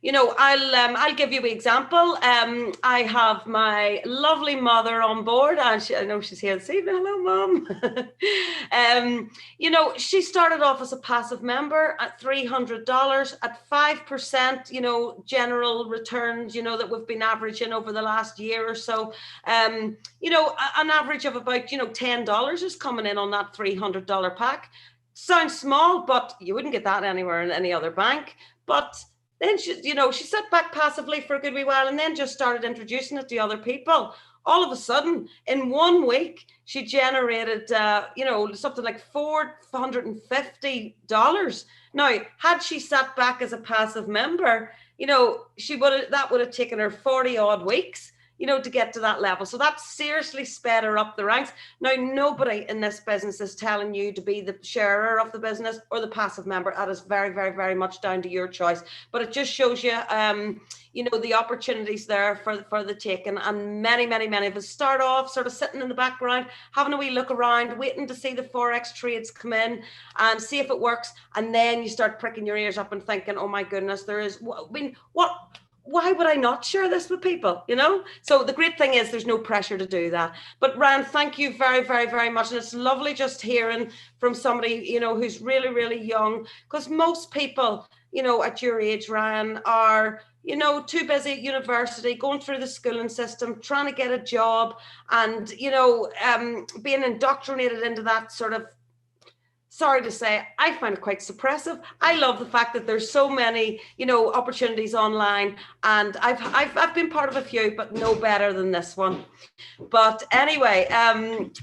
you know, I'll give you an example. I have my lovely mother on board, and I know she's here this evening. Hello, Mum. You know, she started off as a passive member at $300 at 5%. You know, general returns, you know, that we've been averaging over the last year or so. You know, an average of about, you know, $10 is coming in on that $300 pack. Sounds small, but you wouldn't get that anywhere in any other bank. But then she, you know, she sat back passively for a good wee while, and then just started introducing it to other people. All of a sudden, in 1 week, she generated, you know, something like $450. Now, had she sat back as a passive member, you know, that would have taken her 40 odd weeks, you know, to get to that level. So that seriously sped her up the ranks. Now, nobody in this business is telling you to be the sharer of the business or the passive member. That is very, very, very much down to your choice. But it just shows you, you know, the opportunities there for the taking. And many, many, many of us start off sort of sitting in the background, having a wee look around, waiting to see the Forex trades come in and see if it works. And then you start pricking your ears up and thinking, oh my goodness, I mean, why would I not share this with people, you know? So the great thing is there's no pressure to do that. But Ryan, thank you very, very, very much. And it's lovely just hearing from somebody, you know, who's really, really young, because most people, you know, at your age, Ryan, are, you know, too busy at university, going through the schooling system, trying to get a job, and, you know, being indoctrinated into that sort of, sorry to say, I find it quite suppressive. I love the fact that there's so many, you know, opportunities online, and I've been part of a few, but no better than this one. But anyway,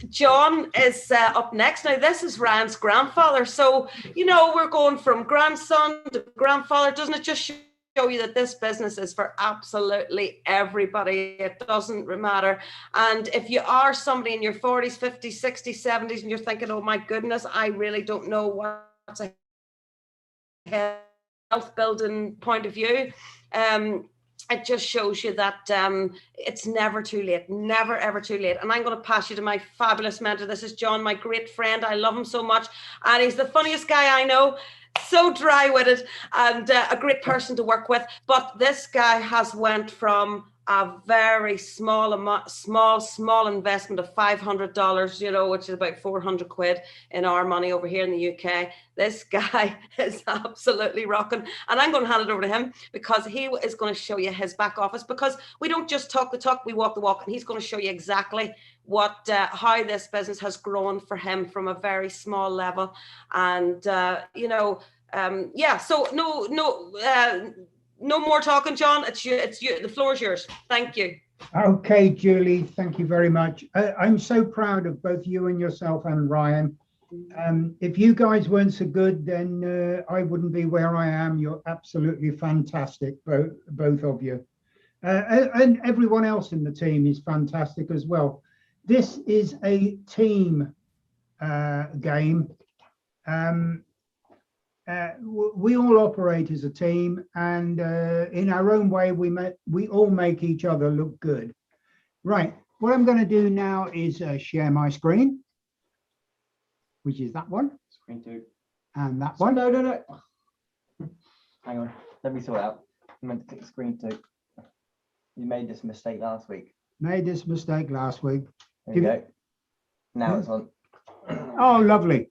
John is up next. Now, this is Ryan's grandfather. So, you know, we're going from grandson to grandfather. Doesn't it just show you that this business is for absolutely everybody? It doesn't matter. And if you are somebody in your 40s, 50s, 60s, 70s, and you're thinking, oh my goodness, I really don't know what's a health building point of view, it just shows you that it's never too late, never, ever too late. And I'm going to pass you to my fabulous mentor. This is John, my great friend. I love him so much. And he's the funniest guy I know. so dry-witted and a great person to work with. But this guy has went from a very small investment of $500, you know, which is about 400 quid in our money over here in the UK. This guy is absolutely rocking. And I'm going to hand it over to him because he is going to show you his back office, because we don't just talk the talk, we walk the walk. And he's going to show you exactly what how this business has grown for him from a very small level. And, you know, yeah, so no more talking, John. It's you. The floor is yours. Thank you. Okay, Julie, thank you very much. I'm so proud of both you and yourself and Ryan. If you guys weren't so good, then I wouldn't be where I am. You're absolutely fantastic, both of you. And everyone else in the team is fantastic as well. This is a team game. We all operate as a team, and in our own way, we all make each other look good. Right, what I'm going to do now is share my screen, which is that one. Screen 2. And that one. No. Hang on, let me sort it out. I meant to click screen 2. You made this mistake last week. Made this mistake last week. There you go. Now it's on. Oh, lovely.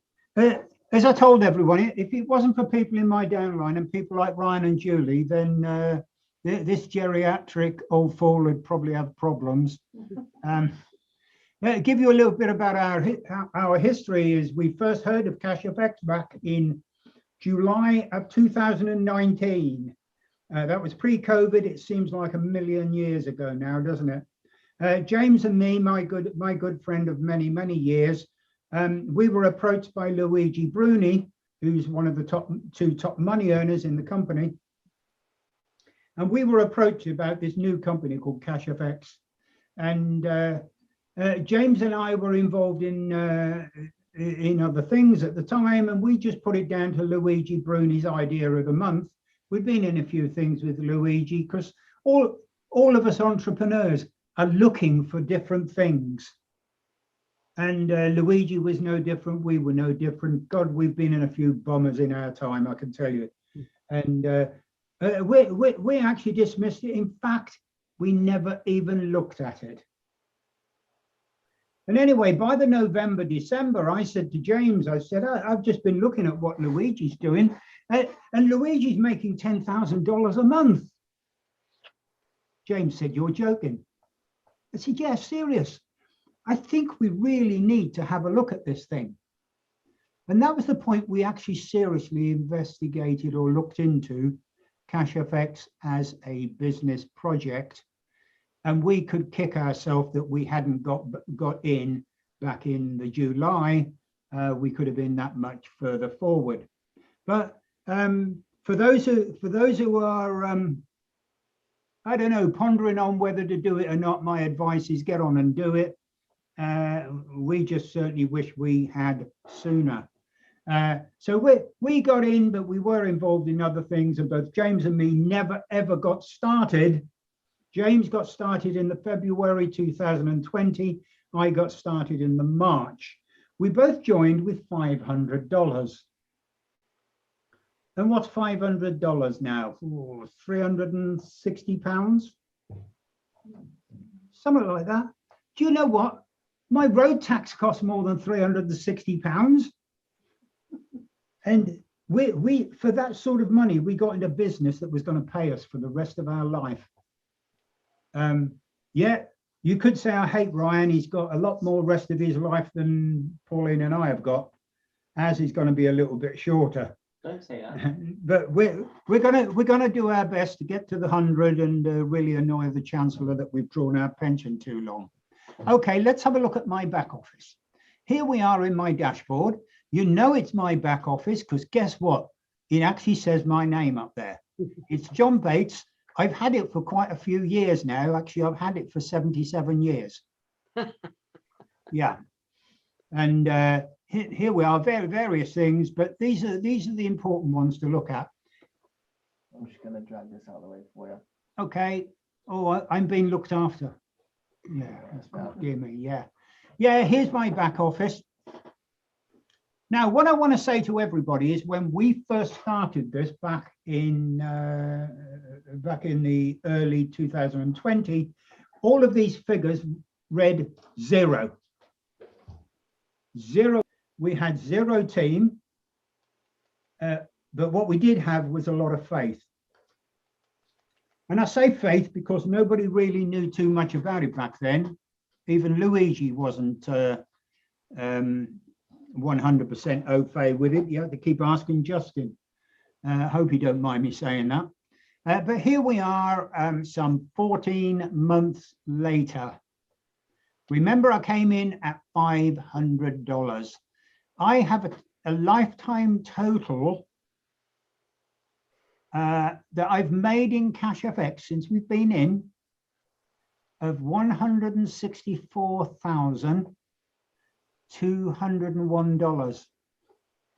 As I told everyone, if it wasn't for people in my downline and people like Ryan and Julie, then this geriatric old fool would probably have problems. Give you a little bit about our history. Is we first heard of CashFX back in July of 2019. That was pre-COVID. It seems like a million years ago now, doesn't it? James and me, my good friend of many years, we were approached by Luigi Bruni, who's one of the two top money earners in the company. And we were approached about this new company called CashFX. And James and I were involved in other things at the time, and we just put it down to Luigi Bruni's idea of the month. We've been in a few things with Luigi because all of us entrepreneurs are looking for different things. And Luigi was no different. We were no different. God, we've been in a few bombers in our time, I can tell you. And we actually dismissed it. In fact, we never even looked at it. And anyway, by the November, December, I said to James, I said, I've just been looking at what Luigi's doing. And Luigi's making $10,000 a month. James said, you're joking. I said, yeah, serious. I think we really need to have a look at this thing. And that was the point we actually seriously investigated or looked into CashFX as a business project. And we could kick ourselves that we hadn't got in back in the July. We could have been that much further forward. But for those who are, I don't know, pondering on whether to do it or not, my advice is get on and do it. We just certainly wish we had sooner. So we got in, but we were involved in other things, and both James and me never ever got started. James got started in the February 2020. I got started in the March. We both joined with $500. And what's $500 now? Oh, £360? Something like that. Do you know what? My road tax costs more than £360. And we for that sort of money, we got into business that was going to pay us for the rest of our life. Yeah, you could say I hate Ryan. He's got a lot more rest of his life than Pauline and I have got, as he's going to be a little bit shorter. Don't say that. But we're gonna do our best to get to the 100 and really annoy the Chancellor that we've drawn our pension too long. Okay, let's have a look at my back office. Here we are in my dashboard. You know it's my back office because guess what? It actually says my name up there. It's John Bates. I've had it for quite a few years now. Actually, I've had it for 77 years. Yeah. And here we are, various things, but these are the important ones to look at. I'm just going to drag this out of the way for you. Okay. Oh, I'm being looked after. Yeah, that's about, dear me. Yeah. Yeah, here's my back office. Now, what I want to say to everybody is when we first started this back in the early 2020, all of these figures read zero. Zero. We had zero team, but what we did have was a lot of faith. And I say faith because nobody really knew too much about it back then. Even Luigi wasn't 100% au fait with it. You have to keep asking Justin. Hope you don't mind me saying that. But here we are, some 14 months later. Remember, I came in at $500. I have a lifetime total that I've made in Cash FX since we've been in of $164,201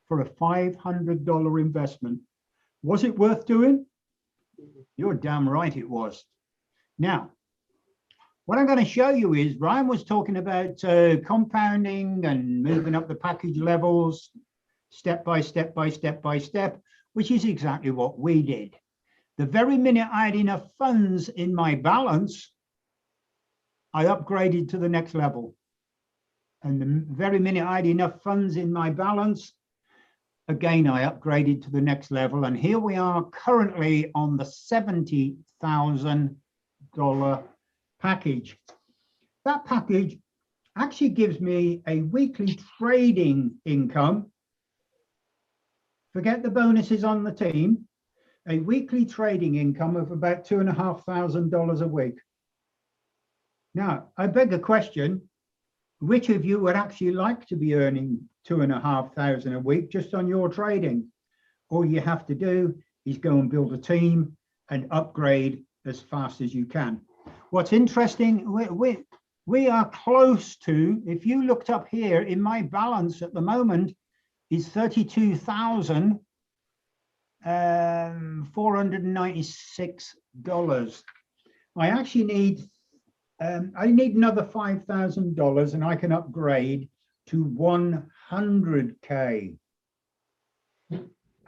for a $500 investment. Was it worth doing? You're damn right it was. Now, what I'm going to show you is Ryan was talking about compounding and moving up the package levels step by step by step by step, which is exactly what we did. The very minute I had enough funds in my balance, I upgraded to the next level. And the very minute I had enough funds in my balance, again, I upgraded to the next level. And here we are currently on the $70,000 package. That package actually gives me a weekly trading income. Forget the bonuses on the team, a weekly trading income of about $2,500 a week. Now, I beg a question, which of you would actually like to be earning $2,500 a week just on your trading? All you have to do is go and build a team and upgrade as fast as you can. What's interesting, we are close to, if you looked up here in my balance at the moment, is $32,496. I actually need another $5,000 and I can upgrade to 100K.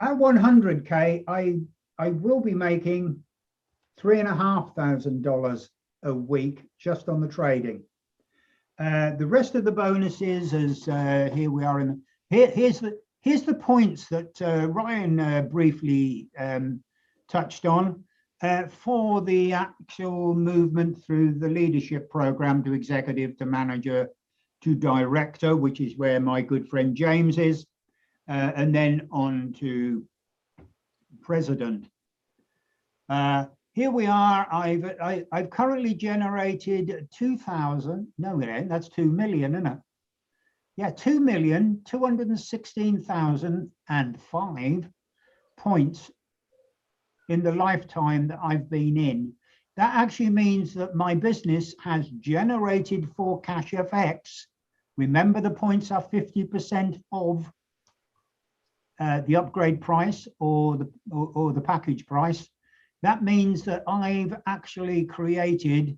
At 100K, I will be making $3,500 a week just on the trading. The rest of the bonuses, as here we are in. Here's the points that Ryan briefly touched on for the actual movement through the leadership program to executive to manager to director, which is where my good friend James is, and then on to president. Here we are. I've currently generated 2,000. No, it ain't. That's 2 million, isn't it? Yeah, 2,216,005 points in the lifetime that I've been in. That actually means that my business has generated for Cash FX. Remember, the points are 50% of the upgrade price or the package price. That means that I've actually created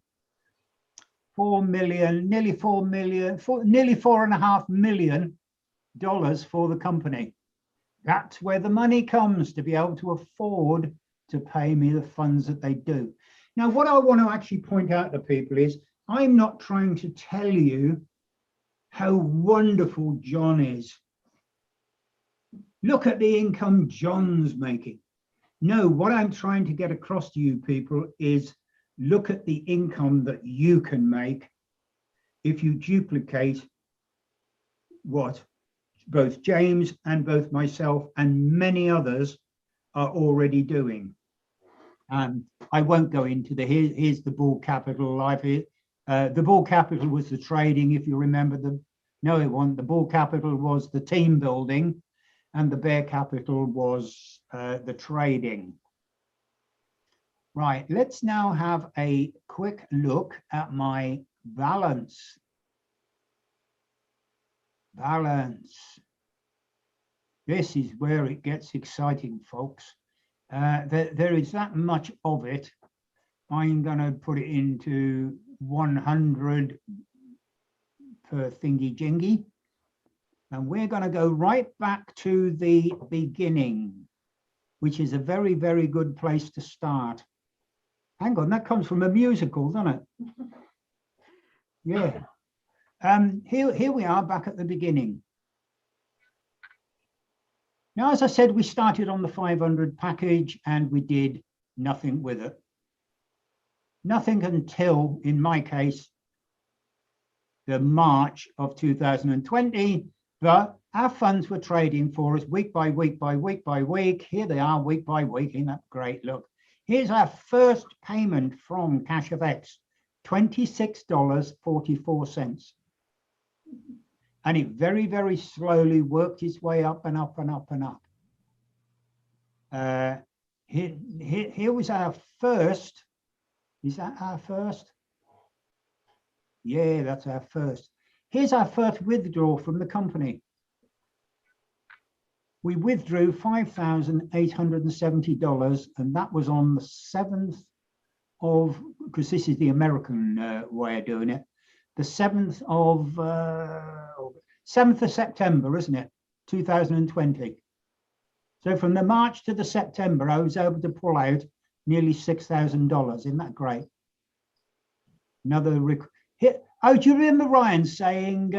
nearly $4.5 million for the company. That's where the money comes to be able to afford to pay me the funds that they do. Now, what I want to actually point out to people is I'm not trying to tell you how wonderful John is. Look at the income John's making. No, what I'm trying to get across to you people is look at the income that you can make if you duplicate what both James and both myself and many others are already doing. I won't go into here's the bull capital life here. The bull capital was the trading, if you remember. No, it wasn't. The bull capital was the team building and the bear capital was the trading. Right, let's now have a quick look at my balance. This is where it gets exciting, folks. There is that much of it. I'm going to put it into 100 per thingy jingy. And we're going to go right back to the beginning, which is a very, very good place to start. Hang on, that comes from a musical, doesn't it? Yeah. Here we are back at the beginning. Now, as I said, we started on the 500 package and we did nothing with it. Nothing until, in my case, the March of 2020, but our funds were trading for us week by week by week by week. Here they are week by week. Isn't that great? Look, here's our first payment from CashFX, $26.44. And it very, very slowly worked its way up and up and up and up. Here was our first. Is that our first? Yeah, that's our first. Here's our first withdrawal from the company. We withdrew $5,870, and that was on the 7th of, because this is the American way of doing it, the 7th of September, isn't it? 2020. So from the March to the September, I was able to pull out nearly $6,000. Isn't that great? Another here. Oh, do you remember Ryan saying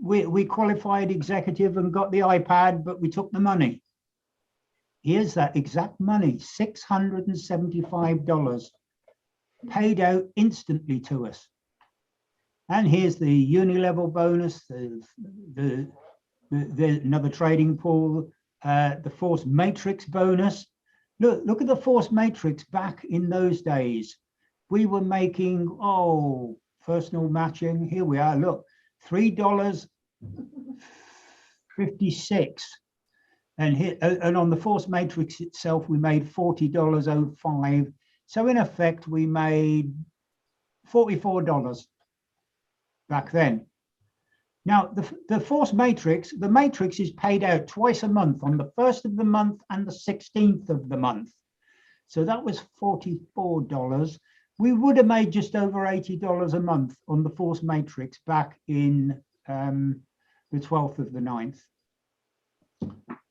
we qualified executive and got the iPad, but we took the money? Here's that exact money, $675 paid out instantly to us. And here's the Uni-Level Bonus, the another trading pool, the Force Matrix bonus. Look at the Force Matrix back in those days. We were making, personal matching. Here we are, look, $3.56. And on the Force Matrix itself, we made $40.05. So in effect, we made $44 back then. Now, the Force Matrix, the matrix is paid out twice a month, on the 1st of the month and the 16th of the month. So that was $44. We would have made just over $80 a month on the Force Matrix back in the 12th of the 9th.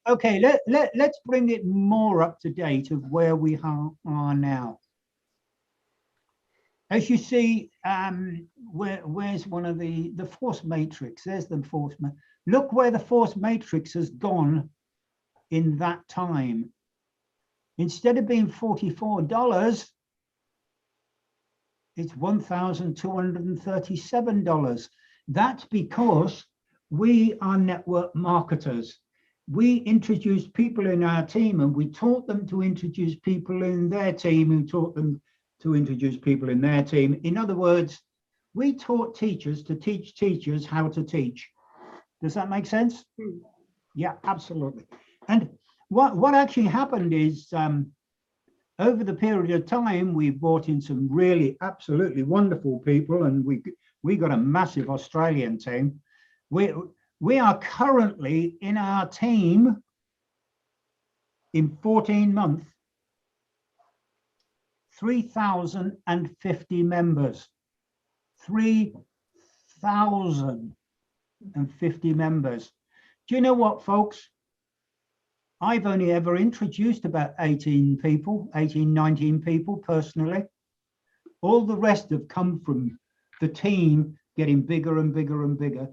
Okay, let's bring it more up to date of where we are now. As you see, where's one of the Force Matrix? There's the Force. Look where the Force Matrix has gone in that time. Instead of being $44, it's $1,237. That's because we are network marketers. We introduced people in our team, and we taught them to introduce people in their team who taught them to introduce people in their team. In other words, we taught teachers to teach teachers how to teach. Does that make sense? Yeah, absolutely. And what actually happened is over the period of time, we brought in some really absolutely wonderful people, and we got a massive Australian team. We are currently in our team in 14 months, 3,050 members. 3,050 members. Do you know what, folks? I've only ever introduced about 18 people, 18, 19 people personally. All the rest have come from the team getting bigger and bigger and bigger.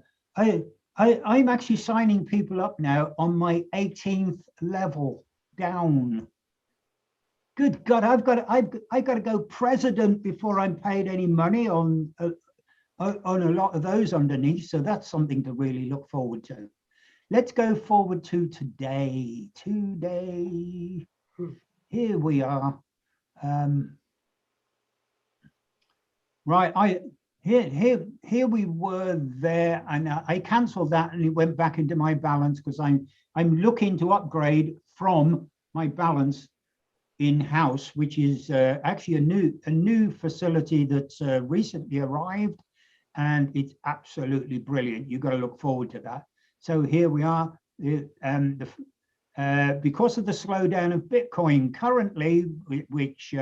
I'm actually signing people up now on my 18th level down. Good God, I've got to go president before I'm paid any money on a lot of those underneath. So that's something to really look forward to. Let's go forward to today. Today, here we are. Right, here we were there, and I cancelled that, and it went back into my balance because I'm looking to upgrade from my balance in-house, which is actually a new facility that's recently arrived, and it's absolutely brilliant. You've got to look forward to that. So here we are, because of the slowdown of Bitcoin currently, which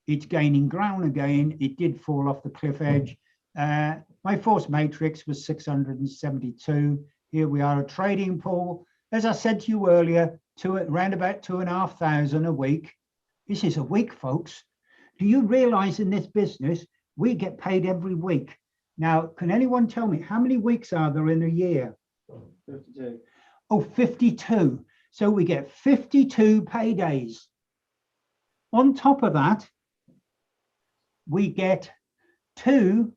it's gaining ground again, it did fall off the cliff edge. My Force Matrix was 672. Here we are, a trading pool. As I said to you earlier, around about 2,500 a week. This is a week, folks. Do you realize in this business, we get paid every week? Now, can anyone tell me how many weeks are there in a year? 52. Oh, 52. So we get 52 paydays. On top of that, we get 2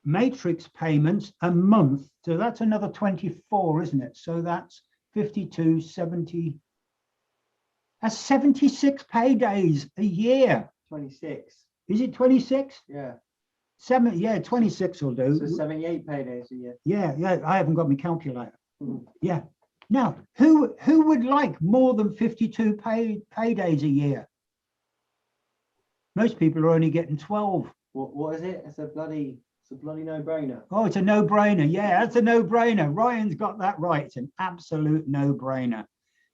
matrix payments a month. So that's another 24, isn't it? So that's 52, 70. That's 76 paydays a year. 26. Is it 26? Yeah. 26 will do. So 78 paydays a year. Yeah, I haven't got my calculator. Mhm. Yeah. Now, who would like more than 52 paydays a year? Most people are only getting 12. What is it? It's a bloody no-brainer. Oh, it's a no-brainer. Yeah, that's a no-brainer. Ryan's got that right. It's an absolute no-brainer.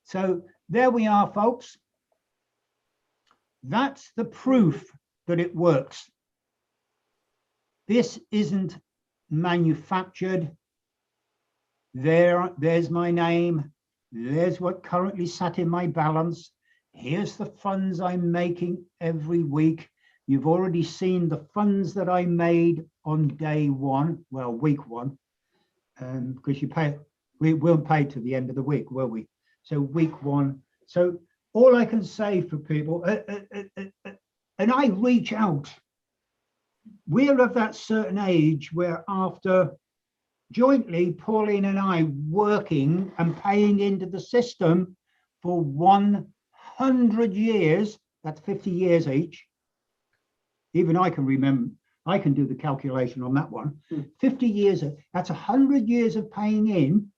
So there we are, folks. That's the proof that it works. This isn't manufactured. There's my name. There's what currently sat in my balance. Here's the funds I'm making every week. You've already seen the funds that I made on day one, well, week one, because we weren't paid to the end of the week, will we? So week one. So all I can say for people, and I reach out. We're of that certain age where after jointly, Pauline and I working and paying into the system for 100 years, that's 50 years each. Even I can remember, I can do the calculation on that one. 50 years, that's 100 years of paying in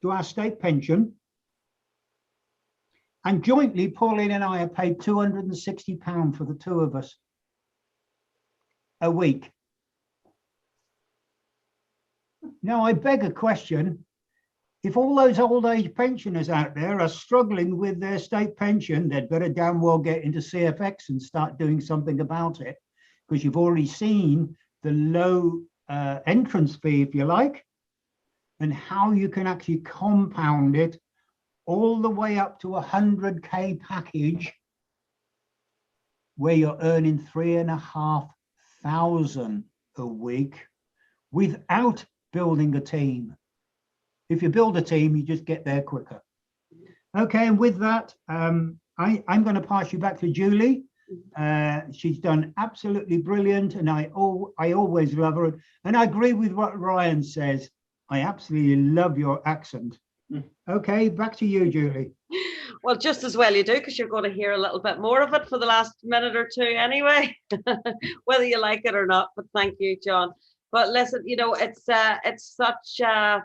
to our state pension. And jointly, Pauline and I have paid £260 for the two of us a week. Now, I beg a question. If all those old age pensioners out there are struggling with their state pension, they'd better damn well get into CFX and start doing something about it, because you've already seen the low entrance fee, if you like, and how you can actually compound it all the way up to a 100K package where you're earning 3,500 a week without building a team. If you build a team, you just get there quicker. Okay, and with that, I'm going to pass you back to Julie. She's done absolutely brilliant, and I always love her. And I agree with what Ryan says. I absolutely love your accent. Okay, back to you, Julie. Well, just as well you do, because you're going to hear a little bit more of it for the last minute or two anyway, whether you like it or not. But thank you, John. But listen, you know, it's such a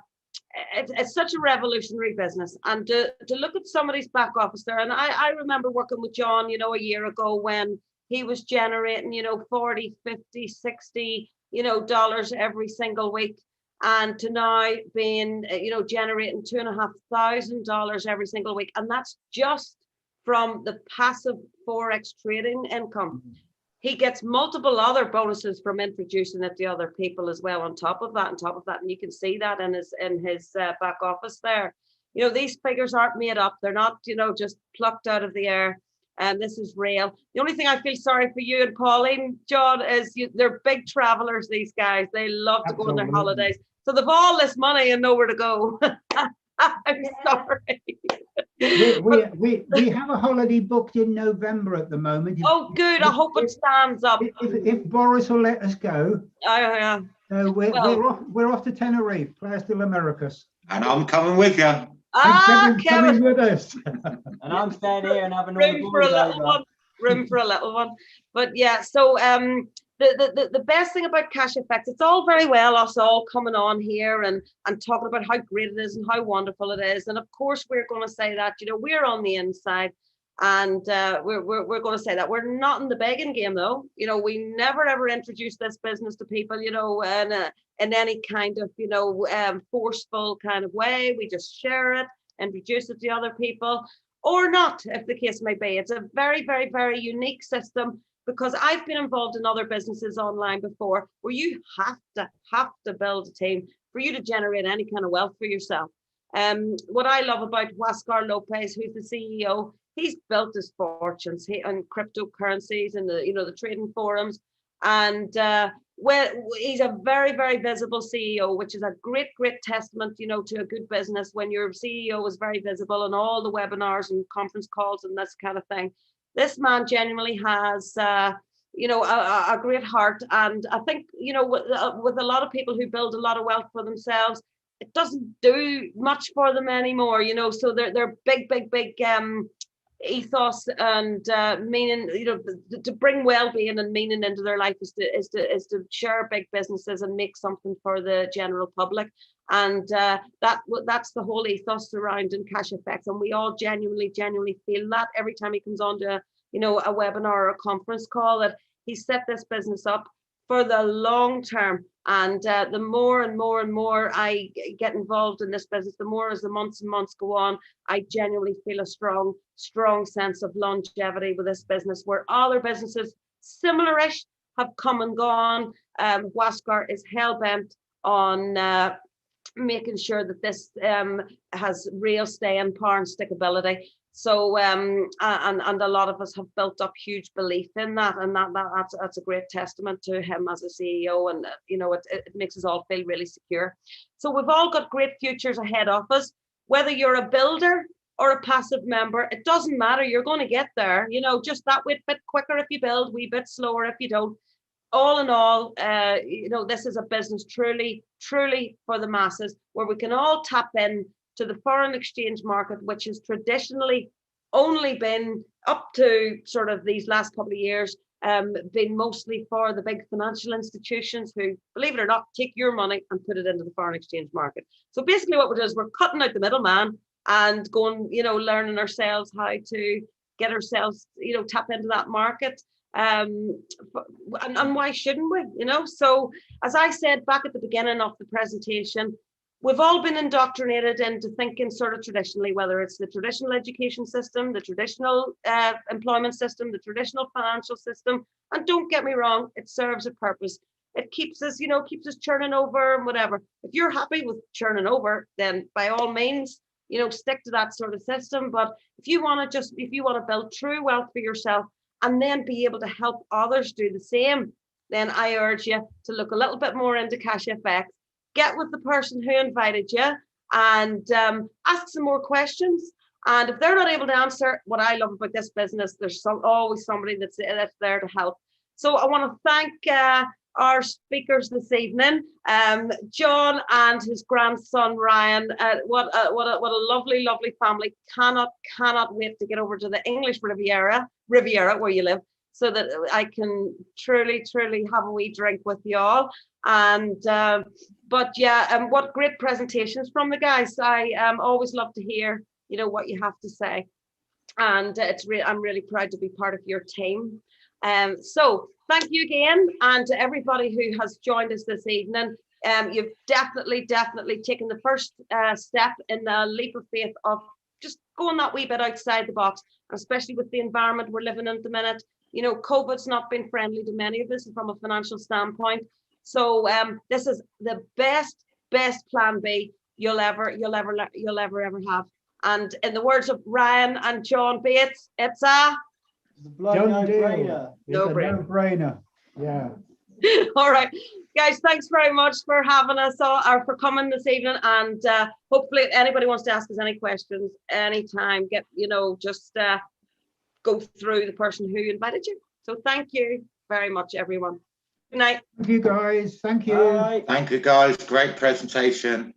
revolutionary business, and to look at somebody's back office there. And I remember working with John, you know, a year ago when he was generating, you know, 40, 50, 60, you know, dollars every single week. And to now being, you know, generating $2,500 every single week. And that's just from the passive Forex trading income. He gets multiple other bonuses from introducing it to other people as well on top of that. And you can see that in his back office there. You know, these figures aren't made up. They're not, you know, just plucked out of the air. And this is real. The only thing I feel sorry for you and Pauline, John, is they're big travelers, these guys. They love to go on their holidays. So they've all this money and nowhere to go. I'm sorry. We have a holiday booked in November at the moment. Oh, good. I hope it stands up. If Boris will let us go. We're off to Tenerife, Playas del Americas. And I'm coming with you. Kevin's coming with us. And I'm staying here and having room for a little one. Room for a little one. But yeah, so the best thing about Cash FX, it's all very well us all coming on here and talking about how great it is and how wonderful it is. And of course, we're going to say that, you know, we're on the inside, and we're going to say that we're not in the begging game, though. You know, we never ever introduce this business to people, you know, in any kind of, you know, forceful kind of way. We just share it, introduce it to other people, or not, if the case may be. It's a very, very, very unique system, because I've been involved in other businesses online before where you have to build a team. for you to generate any kind of wealth for yourself. What I love about Huáscar López, who's the CEO, he's built his fortunes on cryptocurrencies and the trading forums, and he's a very, very visible CEO, which is a great testament, to a good business when your CEO is very visible on all the webinars and conference calls and this kind of thing. This man genuinely has a great heart, and I think with a lot of people who build a lot of wealth for themselves, it doesn't do much for them anymore, so they're big ethos and meaning, to bring well-being and meaning into their life is to share big businesses and make something for the general public, and that's the whole ethos surrounding CashFX, and we all genuinely feel that every time he comes on to a webinar or a conference call, that he set this business up for the long term. And the more and more I get involved in this business, the more as the months and months go on, I genuinely feel a strong sense of longevity with this business, where other businesses similar-ish have come and gone. Huáscar is hell-bent on making sure that this has real staying power and stickability. So and a lot of us have built up huge belief in that, and that's a great testament to him as a CEO, and it makes us all feel really secure. So we've all got great futures ahead of us, whether you're a builder or a passive member, it doesn't matter, you're going to get there, just that wee bit quicker if you build, wee bit slower if you don't. All in all, this is a business truly for the masses, where we can all tap in to the foreign exchange market, which has traditionally only been, up to sort of these last couple of years, been mostly for the big financial institutions who, believe it or not, take your money and put it into the foreign exchange market. So basically what we're doing is we're cutting out the middleman and going, learning ourselves how to get ourselves, tap into that market. And why shouldn't we, So as I said back at the beginning of the presentation, we've all been indoctrinated into thinking sort of traditionally, whether it's the traditional education system, the traditional employment system, the traditional financial system. And don't get me wrong, it serves a purpose. It keeps us, keeps us churning over and whatever. If you're happy with churning over, then by all means, stick to that sort of system. But if you want to build true wealth for yourself and then be able to help others do the same, then I urge you to look a little bit more into CashFX. Get with the person who invited you and ask some more questions. And if they're not able to answer, what I love about this business, there's always somebody that's there to help. So I want to thank our speakers this evening, John and his grandson Ryan. What a lovely family. Cannot wait to get over to the English Riviera where you live, so that I can truly have a wee drink with you all. And but yeah, what great presentations from the guys. I always love to hear what you have to say, and I'm really proud to be part of your team. So thank you again, and to everybody who has joined us this evening. You've definitely taken the first step in the leap of faith of just going that wee bit outside the box, especially with the environment we're living in at the minute. COVID's not been friendly to many of us from a financial standpoint. So this is the best plan B you'll ever have. And in the words of Ryan and John Bates, it's a no-brainer. No-brainer. Yeah. All right, guys, thanks very much for having us or for coming this evening. And hopefully, if anybody wants to ask us any questions anytime, just go through the person who invited you. So thank you very much, everyone. Good night. Thank you, guys. Thank you. Thank you, guys. Great presentation.